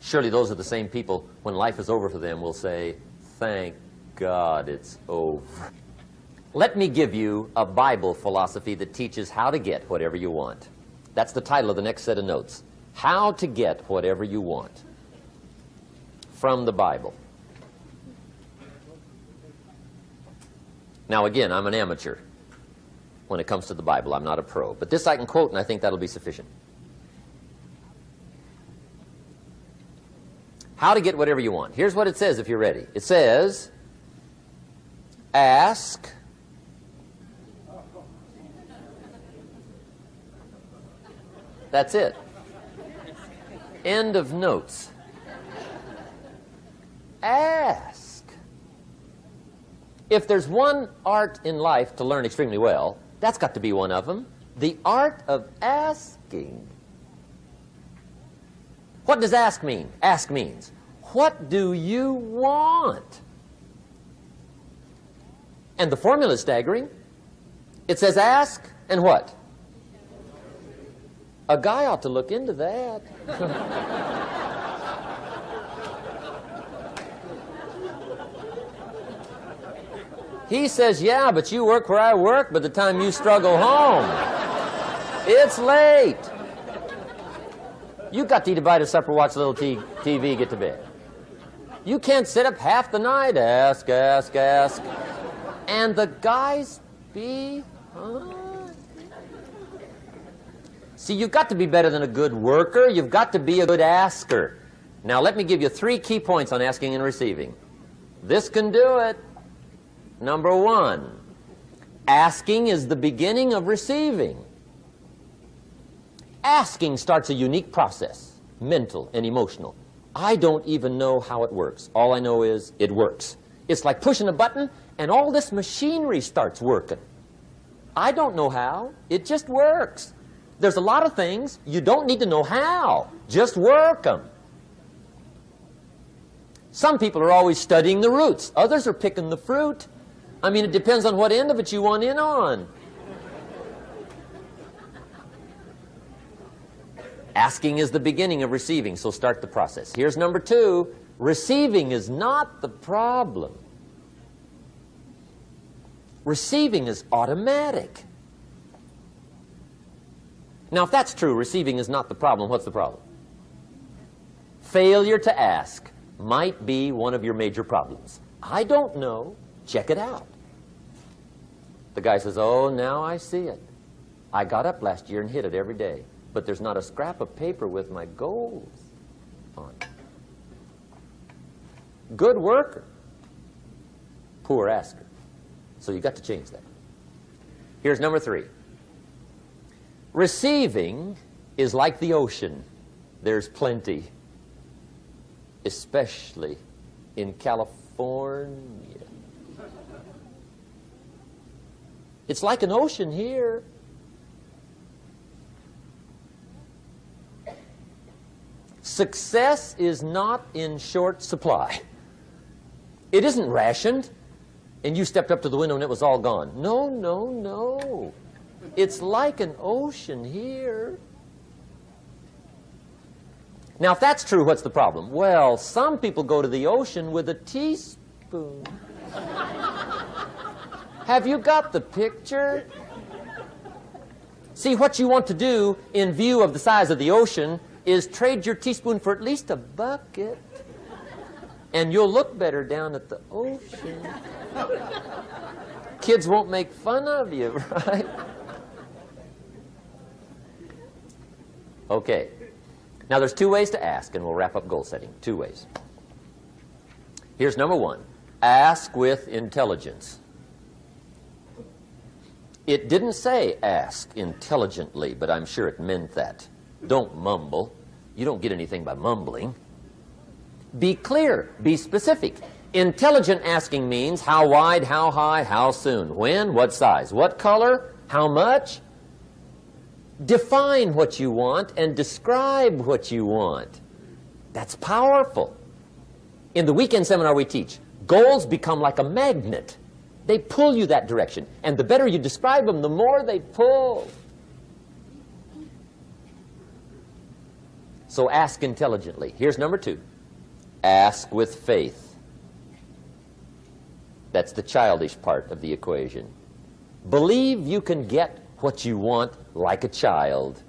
A: Surely those are the same people, when life is over for them, will say, thank God it's over. Let me give you a Bible philosophy that teaches how to get whatever you want. That's the title of the next set of notes. How to get whatever you want. From the Bible. Now again, I'm an amateur when it comes to the Bible. I'm not a pro. But this I can quote, and I think that'll be sufficient. How to get whatever you want. Here's what it says if you're ready. It says, ask. That's it. End of notes. Ask. If there's one art in life to learn extremely well, that's got to be one of them. The art of asking. What does ask mean? Ask means, what do you want? And the formula is staggering. It says ask and what? A guy ought to look into that. He says, yeah, but you work where I work, by the time you struggle home, it's late. You got to eat a bite of supper, watch a little TV, get to bed. You can't sit up half the night, ask. And the guys behind. See, you've got to be better than a good worker. You've got to be a good asker. Now, let me give you 3 key points on asking and receiving. This can do it. Number 1, asking is the beginning of receiving. Asking starts a unique process, mental and emotional. I don't even know how it works. All I know is it works. It's like pushing a button and all this machinery starts working. I don't know how. It just works. There's a lot of things you don't need to know how. Just work them. Some people are always studying the roots. Others are picking the fruit. I mean, it depends on what end of it you want in on. Asking is the beginning of receiving, so start the process. Here's number 2. Receiving is not the problem. Receiving is automatic. Now, if that's true, receiving is not the problem, what's the problem? Failure to ask might be one of your major problems. I don't know. Check it out. The guy says, oh, now I see it. I got up last year and hit it every day, but there's not a scrap of paper with my goals on it. Good worker, poor asker. So you got to change that. Here's number 3. Receiving is like the ocean. There's plenty, especially in California. It's like an ocean here. Success is not in short supply. It isn't rationed, and you stepped up to the window and it was all gone. No, no, no. It's like an ocean here. Now, if that's true, what's the problem? Well, some people go to the ocean with a teaspoon. Have you got the picture? See, what you want to do in view of the size of the ocean is trade your teaspoon for at least a bucket, and you'll look better down at the ocean. Kids won't make fun of you, right? Okay. Now, there's 2 ways to ask, and we'll wrap up goal setting. 2 ways. Here's number 1. Ask with intelligence. It didn't say ask intelligently, but I'm sure it meant that. Don't mumble. You don't get anything by mumbling. Be clear. Be specific. Intelligent asking means how wide, how high, how soon, when, what size, what color, how much. Define what you want and describe what you want. That's powerful. In the weekend seminar we teach, goals become like a magnet. They pull you that direction. And the better you describe them, the more they pull. So ask intelligently. Here's number 2. Ask with faith. That's the childish part of the equation. Believe you can get what you want like a child.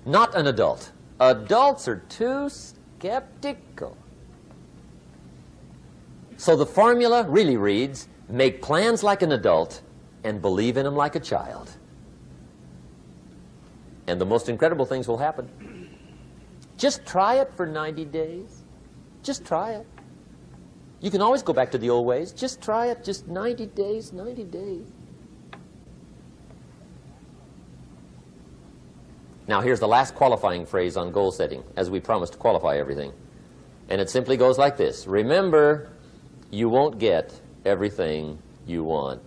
A: Not an adult. Adults are too skeptical. So the formula really reads, make plans like an adult and believe in them like a child. And the most incredible things will happen. Just try it for 90 days. Just try it. You can always go back to the old ways. Just try it. Just 90 days, 90 days. Now, here's the last qualifying phrase on goal setting, as we promised to qualify everything. And it simply goes like this. Remember, you won't get everything you want.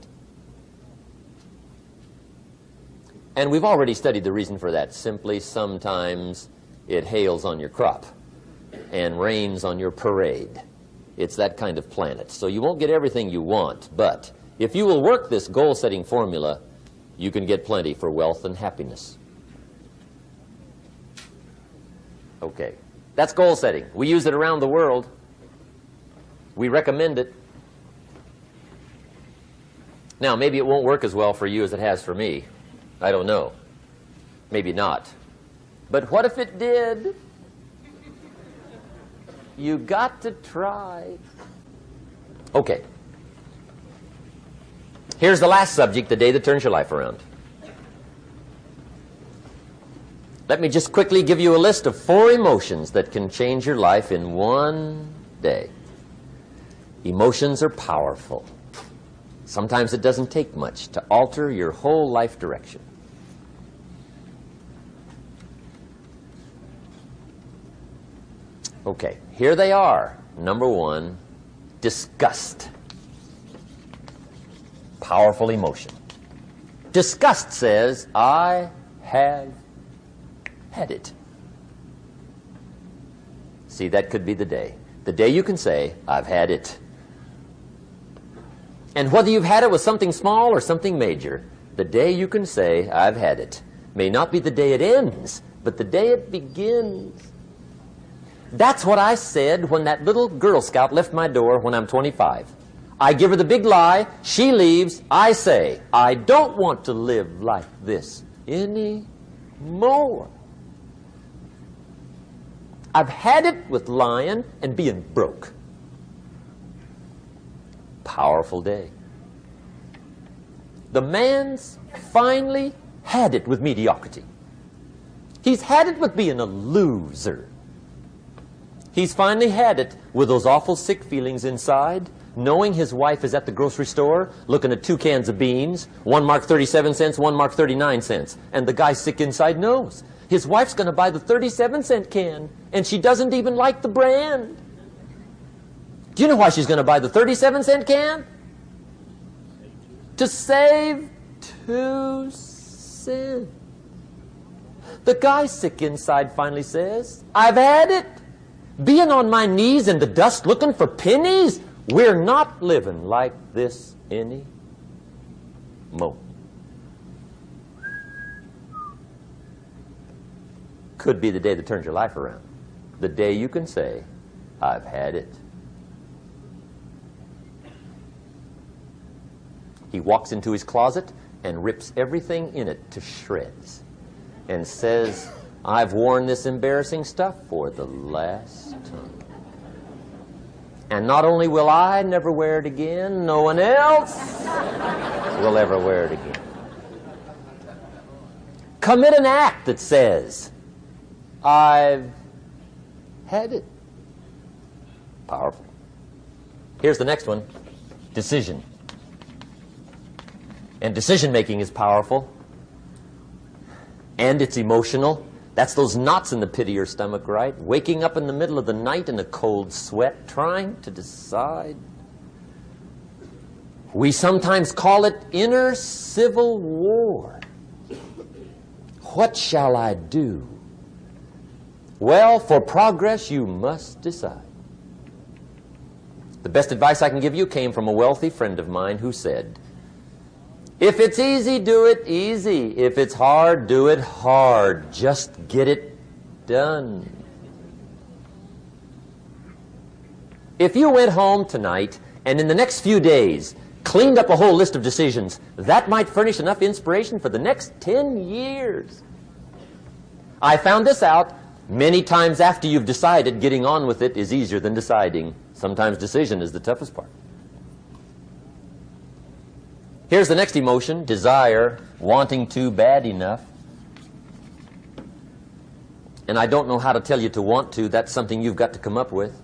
A: And we've already studied the reason for that. Simply, sometimes it hails on your crop and rains on your parade. It's that kind of planet. So you won't get everything you want, but if you will work this goal-setting formula, you can get plenty for wealth and happiness. Okay, that's goal setting. We use it around the world. We recommend it. Now, maybe it won't work as well for you as it has for me. I don't know. Maybe not. But what if it did? You got to try. Okay. Here's the last subject, the day that turns your life around. Let me just quickly give you a list of 4 emotions that can change your life in one day. Emotions are powerful. Sometimes it doesn't take much to alter your whole life direction. Okay, here they are. Number 1, disgust. Powerful emotion. Disgust says, I have had it. See, that could be the day. The day you can say, I've had it. And whether you've had it with something small or something major, the day you can say, I've had it, may not be the day it ends, but the day it begins. That's what I said when that little Girl Scout left my door when I'm 25. I give her the big lie, she leaves, I say, I don't want to live like this anymore. I've had it with lying and being broke. Powerful day. The man's finally had it with mediocrity. He's had it with being a loser. He's finally had it with those awful sick feelings inside, knowing his wife is at the grocery store looking at 2 cans of beans, one marked 37 cents, one marked 39 cents. And the guy sick inside knows his wife's going to buy the 37-cent can, and she doesn't even like the brand. Do you know why she's going to buy the 37-cent can? To save 2 cents. The guy sick inside finally says, I've had it. Being on my knees in the dust looking for pennies, we're not living like this anymore. Could be the day that turns your life around. The day you can say, I've had it. He walks into his closet and rips everything in it to shreds and says, I've worn this embarrassing stuff for the last time. And not only will I never wear it again, no one else will ever wear it again. Commit an act that says, I've had it. Powerful. Here's the next one. Decision. And decision making is powerful. And it's emotional. That's those knots in the pit of your stomach, right? Waking up in the middle of the night in a cold sweat, trying to decide. We sometimes call it inner civil war. What shall I do? Well, for progress, you must decide. The best advice I can give you came from a wealthy friend of mine who said, if it's easy, do it easy. If it's hard, do it hard. Just get it done. If you went home tonight and in the next few days cleaned up a whole list of decisions, that might furnish enough inspiration for the next 10 years. I found this out many times after you've decided. Getting on with it is easier than deciding. Sometimes decision is the toughest part. Here's the next emotion, desire, wanting to bad enough. And I don't know how to tell you to want to. That's something you've got to come up with.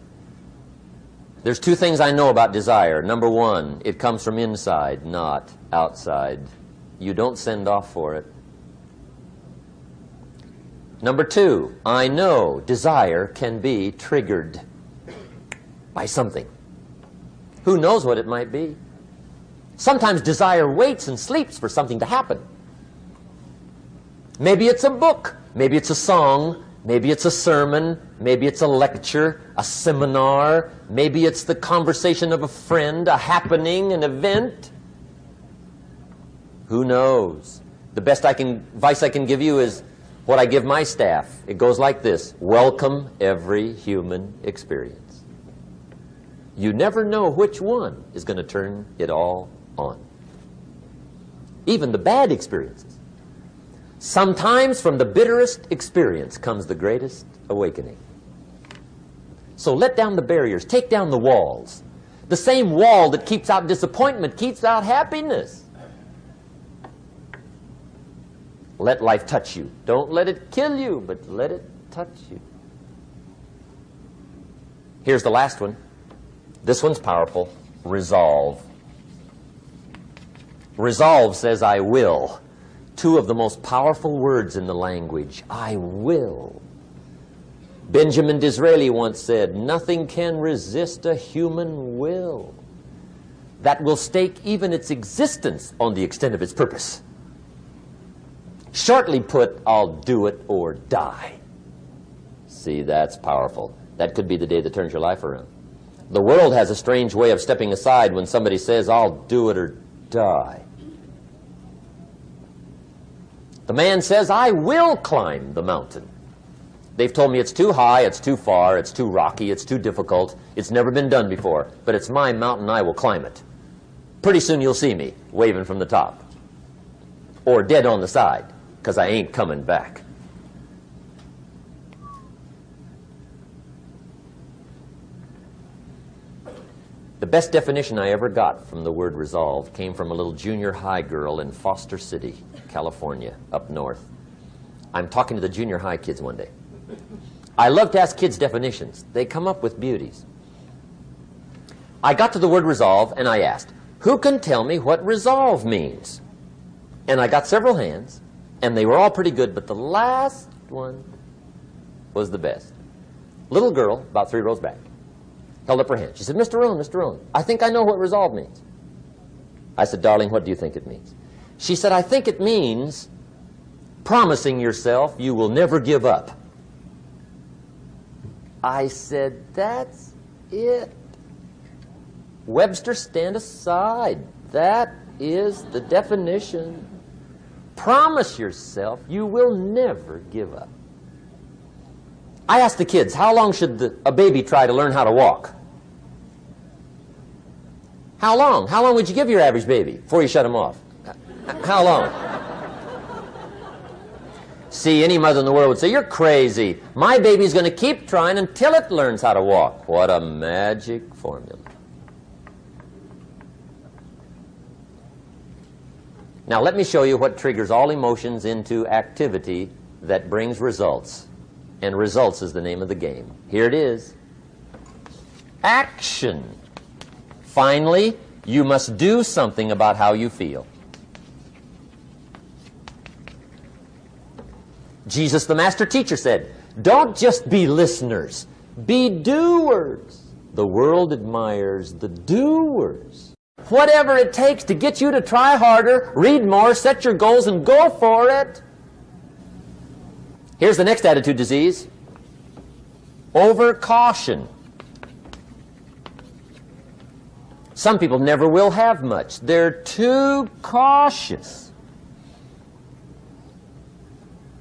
A: There's 2 things I know about desire. Number 1, it comes from inside, not outside. You don't send off for it. Number 2, I know desire can be triggered by something. Who knows what it might be? Sometimes desire waits and sleeps for something to happen. Maybe it's a book, maybe it's a song, maybe it's a sermon, maybe it's a lecture, a seminar, maybe it's the conversation of a friend, a happening, an event. Who knows? The best advice I can give you is what I give my staff. It goes like this: welcome every human experience. You never know which one is going to turn it all on. Even the bad experiences. Sometimes from the bitterest experience comes the greatest awakening. So let down the barriers, take down the walls. The same wall that keeps out disappointment keeps out happiness. Let life touch you. Don't let it kill you, but let it touch you. Here's the last one. This one's powerful. Resolve. Resolve says, I will. Two of the most powerful words in the language. I will. Benjamin Disraeli once said, nothing can resist a human will that will stake even its existence on the extent of its purpose. Shortly put, I'll do it or die. See, that's powerful. That could be the day that turns your life around. The world has a strange way of stepping aside when somebody says, I'll do it or die. The man says, I will climb the mountain. They've told me it's too high, it's too far, it's too rocky, it's too difficult, it's never been done before, but it's my mountain, I will climb it. Pretty soon you'll see me waving from the top. Or dead on the side, because I ain't coming back. The best definition I ever got from the word resolve came from a little junior high girl in Foster City, California, up north. I'm talking to the junior high kids one day. I love to ask kids definitions. They come up with beauties. I got to the word resolve and I asked, who can tell me what resolve means? And I got several hands, and they were all pretty good, but the last one was the best. Little girl, about 3 rows back, held up her hand. She said, Mr. Rohn, I think I know what resolve means. I said, darling, what do you think it means? She said, I think it means promising yourself you will never give up. I said, that's it. Webster, stand aside. That is the definition. Promise yourself you will never give up. I asked the kids, how long should a baby try to learn how to walk? How long? How long would you give your average baby before you shut him off? How long? See, any mother in the world would say, you're crazy. My baby's going to keep trying until it learns how to walk. What a magic formula. Now let me show you what triggers all emotions into activity that brings results. And results is the name of the game. Here it is. Action. Finally, you must do something about how you feel. Jesus, the master teacher, said, don't just be listeners, be doers. The world admires the doers. Whatever it takes to get you to try harder, read more, set your goals, and go for it. Here's the next attitude disease. Over-caution. Some people never will have much. They're too cautious.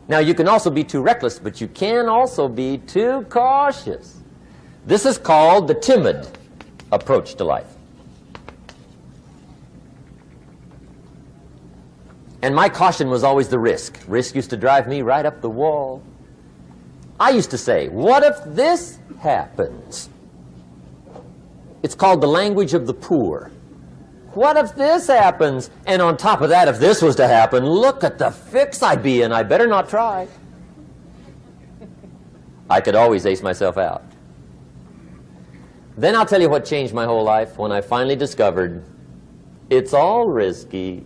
A: Now, you can also be too reckless, but you can also be too cautious. This is called the timid approach to life. And my caution was always the risk. Risk used to drive me right up the wall. I used to say, what if this happens? It's called the language of the poor. What if this happens? And on top of that, if this was to happen, look at the fix I'd be in. I better not try. I could always ace myself out. Then I'll tell you what changed my whole life when I finally discovered it's all risky.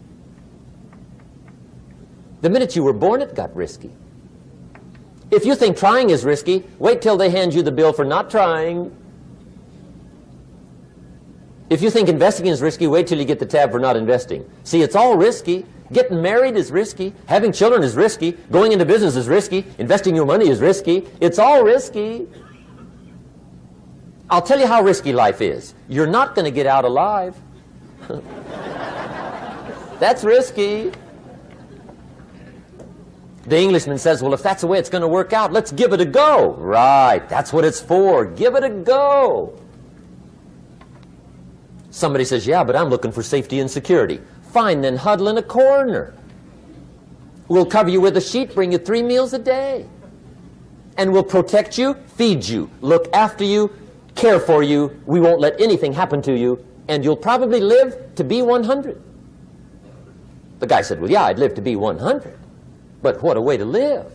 A: The minute you were born, it got risky. If you think trying is risky, wait till they hand you the bill for not trying. If you think investing is risky, wait till you get the tab for not investing. See, it's all risky. Getting married is risky. Having children is risky. Going into business is risky. Investing your money is risky. It's all risky. I'll tell you how risky life is. You're not going to get out alive. That's risky. The Englishman says, well, if that's the way it's going to work out, let's give it a go. Right, that's what it's for. Give it a go. Somebody says, yeah, but I'm looking for safety and security. Fine, then huddle in a corner. We'll cover you with a sheet, bring you 3 meals a day. And we'll protect you, feed you, look after you, care for you. We won't let anything happen to you. And you'll probably live to be 100. The guy said, well, yeah, I'd live to be 100. But what a way to live.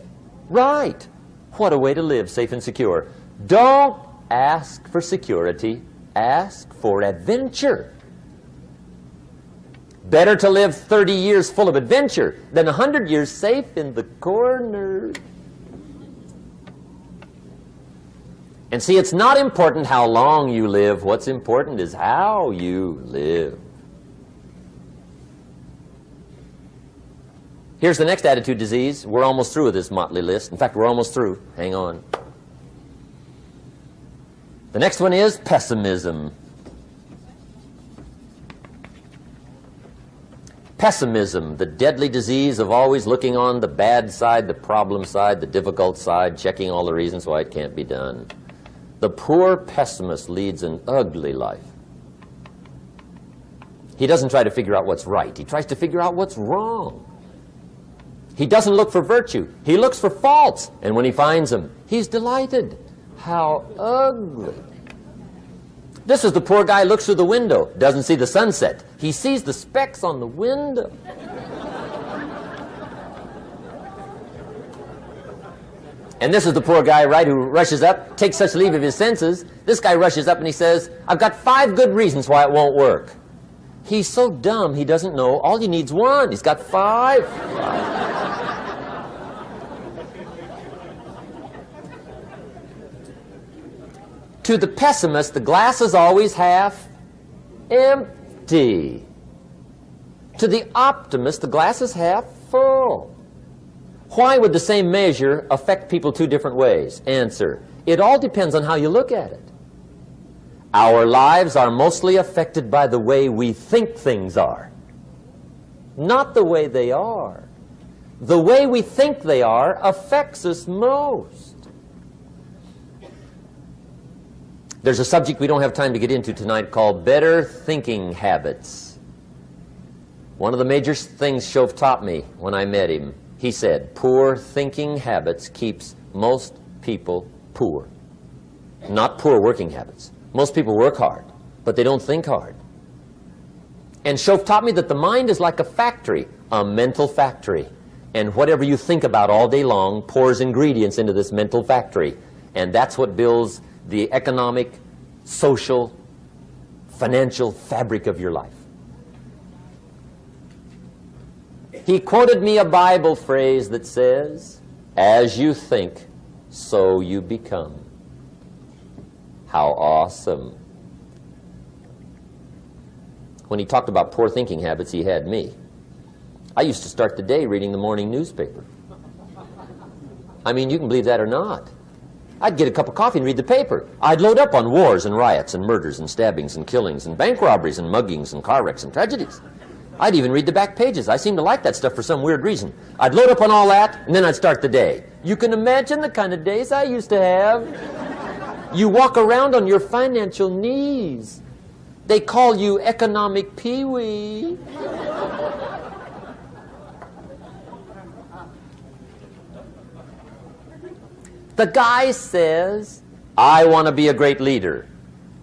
A: Right. What a way to live, safe and secure. Don't ask for security. Ask for adventure. Better to live 30 years full of adventure than 100 years safe in the corner. And see, it's not important how long you live. What's important is how you live. Here's the next attitude disease. We're almost through with this motley list. In fact, we're almost through. Hang on. The next one is pessimism. Pessimism, the deadly disease of always looking on the bad side, the problem side, the difficult side, checking all the reasons why it can't be done. The poor pessimist leads an ugly life. He doesn't try to figure out what's right. He tries to figure out what's wrong. He doesn't look for virtue. He looks for faults. And when he finds them, he's delighted. How ugly. This is the poor guy who looks through the window, doesn't see the sunset. He sees the specks on the window. And this is the poor guy, right, who rushes up, takes such leave of his senses. This guy rushes up and he says, I've got 5 good reasons why it won't work. He's so dumb he doesn't know all he needs 1. He's got 5. To the pessimist, the glass is always half empty. To the optimist, the glass is half full. Why would the same measure affect people 2 different ways? Answer, it all depends on how you look at it. Our lives are mostly affected by the way we think things are, not the way they are. The way we think they are affects us most. There's a subject we don't have time to get into tonight called better thinking habits. One of the major things Shoaff taught me when I met him, he said, poor thinking habits keeps most people poor. Not poor working habits. Most people work hard, but they don't think hard. And Shoaff taught me that the mind is like a factory, a mental factory. And whatever you think about all day long pours ingredients into this mental factory. And that's what builds the economic, social, financial fabric of your life. He quoted me a Bible phrase that says, as you think, so you become. How awesome. When he talked about poor thinking habits, he had me. I used to start the day reading the morning newspaper. I mean, you can believe that or not. I'd get a cup of coffee and read the paper. I'd load up on wars and riots and murders and stabbings and killings and bank robberies and muggings and car wrecks and tragedies. I'd even read the back pages. I seem to like that stuff for some weird reason. I'd load up on all that, and then I'd start the day. You can imagine the kind of days I used to have. You walk around on your financial knees. They call you economic peewee. The guy says, I want to be a great leader.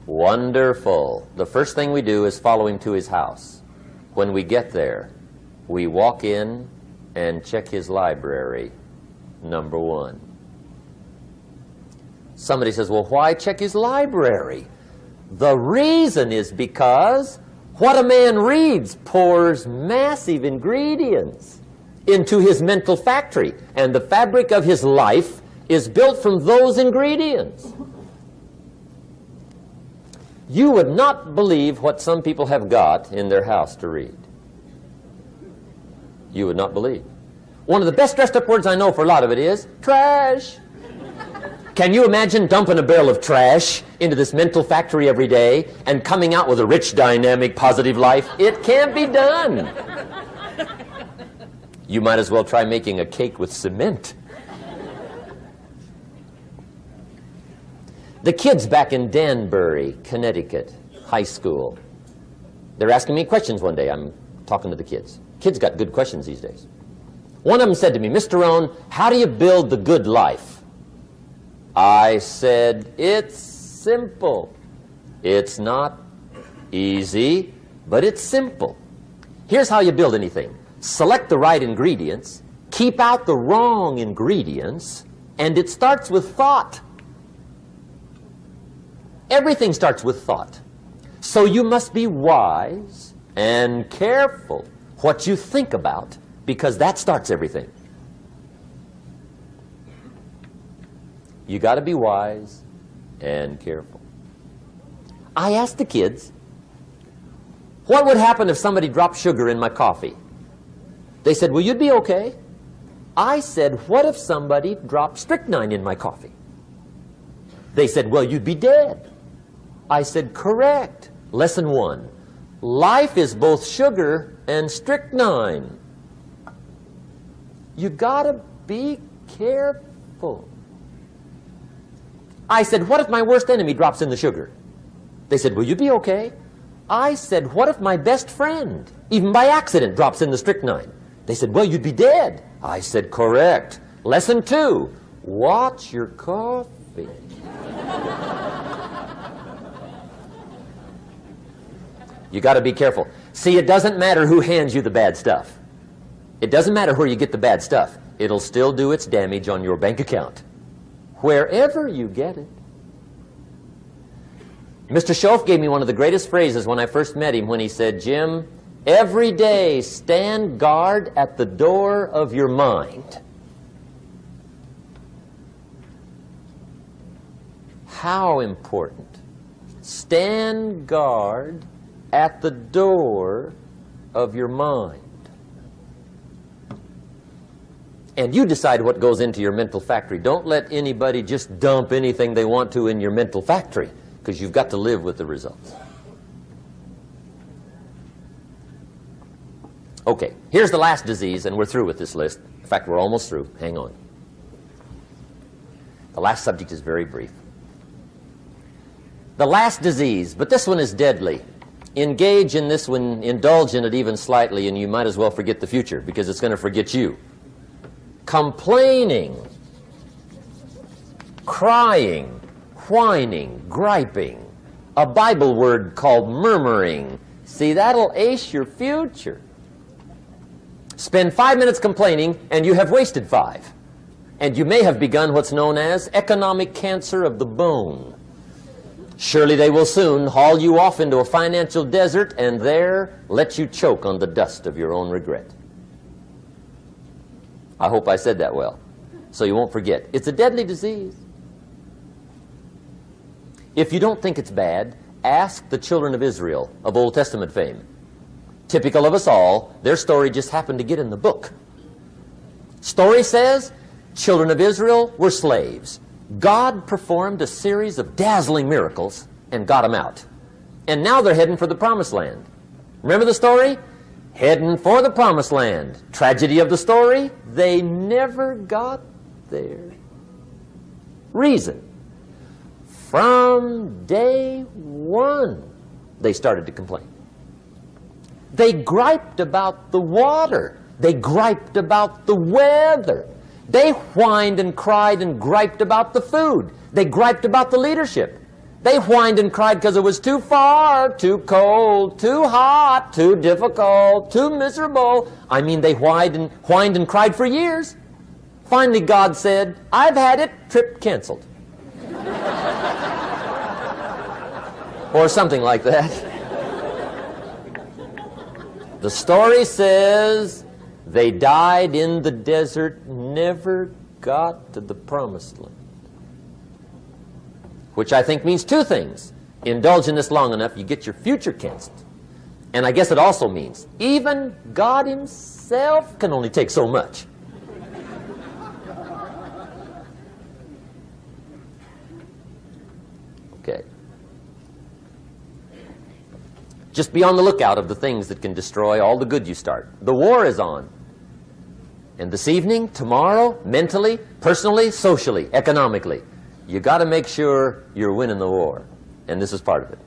A: Wonderful. The first thing we do is follow him to his house. When we get there, we walk in and check his library, number 1. Somebody says, well, why check his library? The reason is because what a man reads pours massive ingredients into his mental factory, and the fabric of his life is built from those ingredients. You would not believe what some people have got in their house to read. You would not believe. One of the best dressed up words I know for a lot of it is trash. Can you imagine dumping a barrel of trash into this mental factory every day and coming out with a rich, dynamic, positive life? It can't be done. You might as well try making a cake with cement. The kids back in Danbury, Connecticut, high school, they're asking me questions one day. I'm talking to the kids. Kids got good questions these days. One of them said to me, Mr. Rohn, how do you build the good life? I said, it's simple. It's not easy, but it's simple. Here's how you build anything. Select the right ingredients, keep out the wrong ingredients, and it starts with thought. Everything starts with thought. So you must be wise and careful what you think about, because that starts everything. You got to be wise and careful. I asked the kids, what would happen if somebody dropped sugar in my coffee? They said, well, you'd be okay. I said, what if somebody dropped strychnine in my coffee? They said, well, you'd be dead. I said, correct. Lesson 1. Life is both sugar and strychnine. You gotta be careful. I said, what if my worst enemy drops in the sugar? They said, will you be okay? I said, what if my best friend, even by accident, drops in the strychnine? They said, well, you'd be dead. I said, correct. Lesson 2, watch your coffee. You got to be careful. See, it doesn't matter who hands you the bad stuff. It doesn't matter where you get the bad stuff. It'll still do its damage on your bank account, wherever you get it. Mr. Shoaff gave me one of the greatest phrases when I first met him, when he said, Jim, every day stand guard at the door of your mind. How important. Stand guard at the door of your mind. And you decide what goes into your mental factory. Don't let anybody just dump anything they want to in your mental factory, because you've got to live with the results. Okay, here's the last disease, and we're through with this list. In fact, we're almost through. Hang on. The last subject is very brief. The last disease, but this one is deadly. Engage in this one, indulge in it even slightly, and you might as well forget the future, because it's going to forget you. Complaining, crying, whining, griping, a Bible word called murmuring. See, that'll ace your future. Spend 5 minutes complaining, and you have wasted 5. And you may have begun what's known as economic cancer of the bone. Surely they will soon haul you off into a financial desert and there let you choke on the dust of your own regret. I hope I said that well, so you won't forget. It's a deadly disease. If you don't think it's bad, ask the children of Israel of Old Testament fame. Typical of us all, their story just happened to get in the book. Story says, children of Israel were slaves. God performed a series of dazzling miracles and got them out. And now they're heading for the promised land. Remember the story? Heading for the promised land. Tragedy of the story, they never got there. Reason. From day one, they started to complain. They griped about the water. They griped about the weather. They whined and cried and griped about the food. They griped about the leadership. They whined and cried because it was too far, too cold, too hot, too difficult, too miserable. I mean, they whined and cried for years. Finally, God said, I've had it, trip canceled. Or something like that. The story says they died in the desert, never got to the promised land. Which I think means 2 things. Indulge in this long enough, you get your future canceled. And I guess it also means even God himself can only take so much. Okay. Just be on the lookout of the things that can destroy all the good you start. The war is on. And this evening, tomorrow, mentally, personally, socially, economically, you got to make sure you're winning the war. And this is part of it.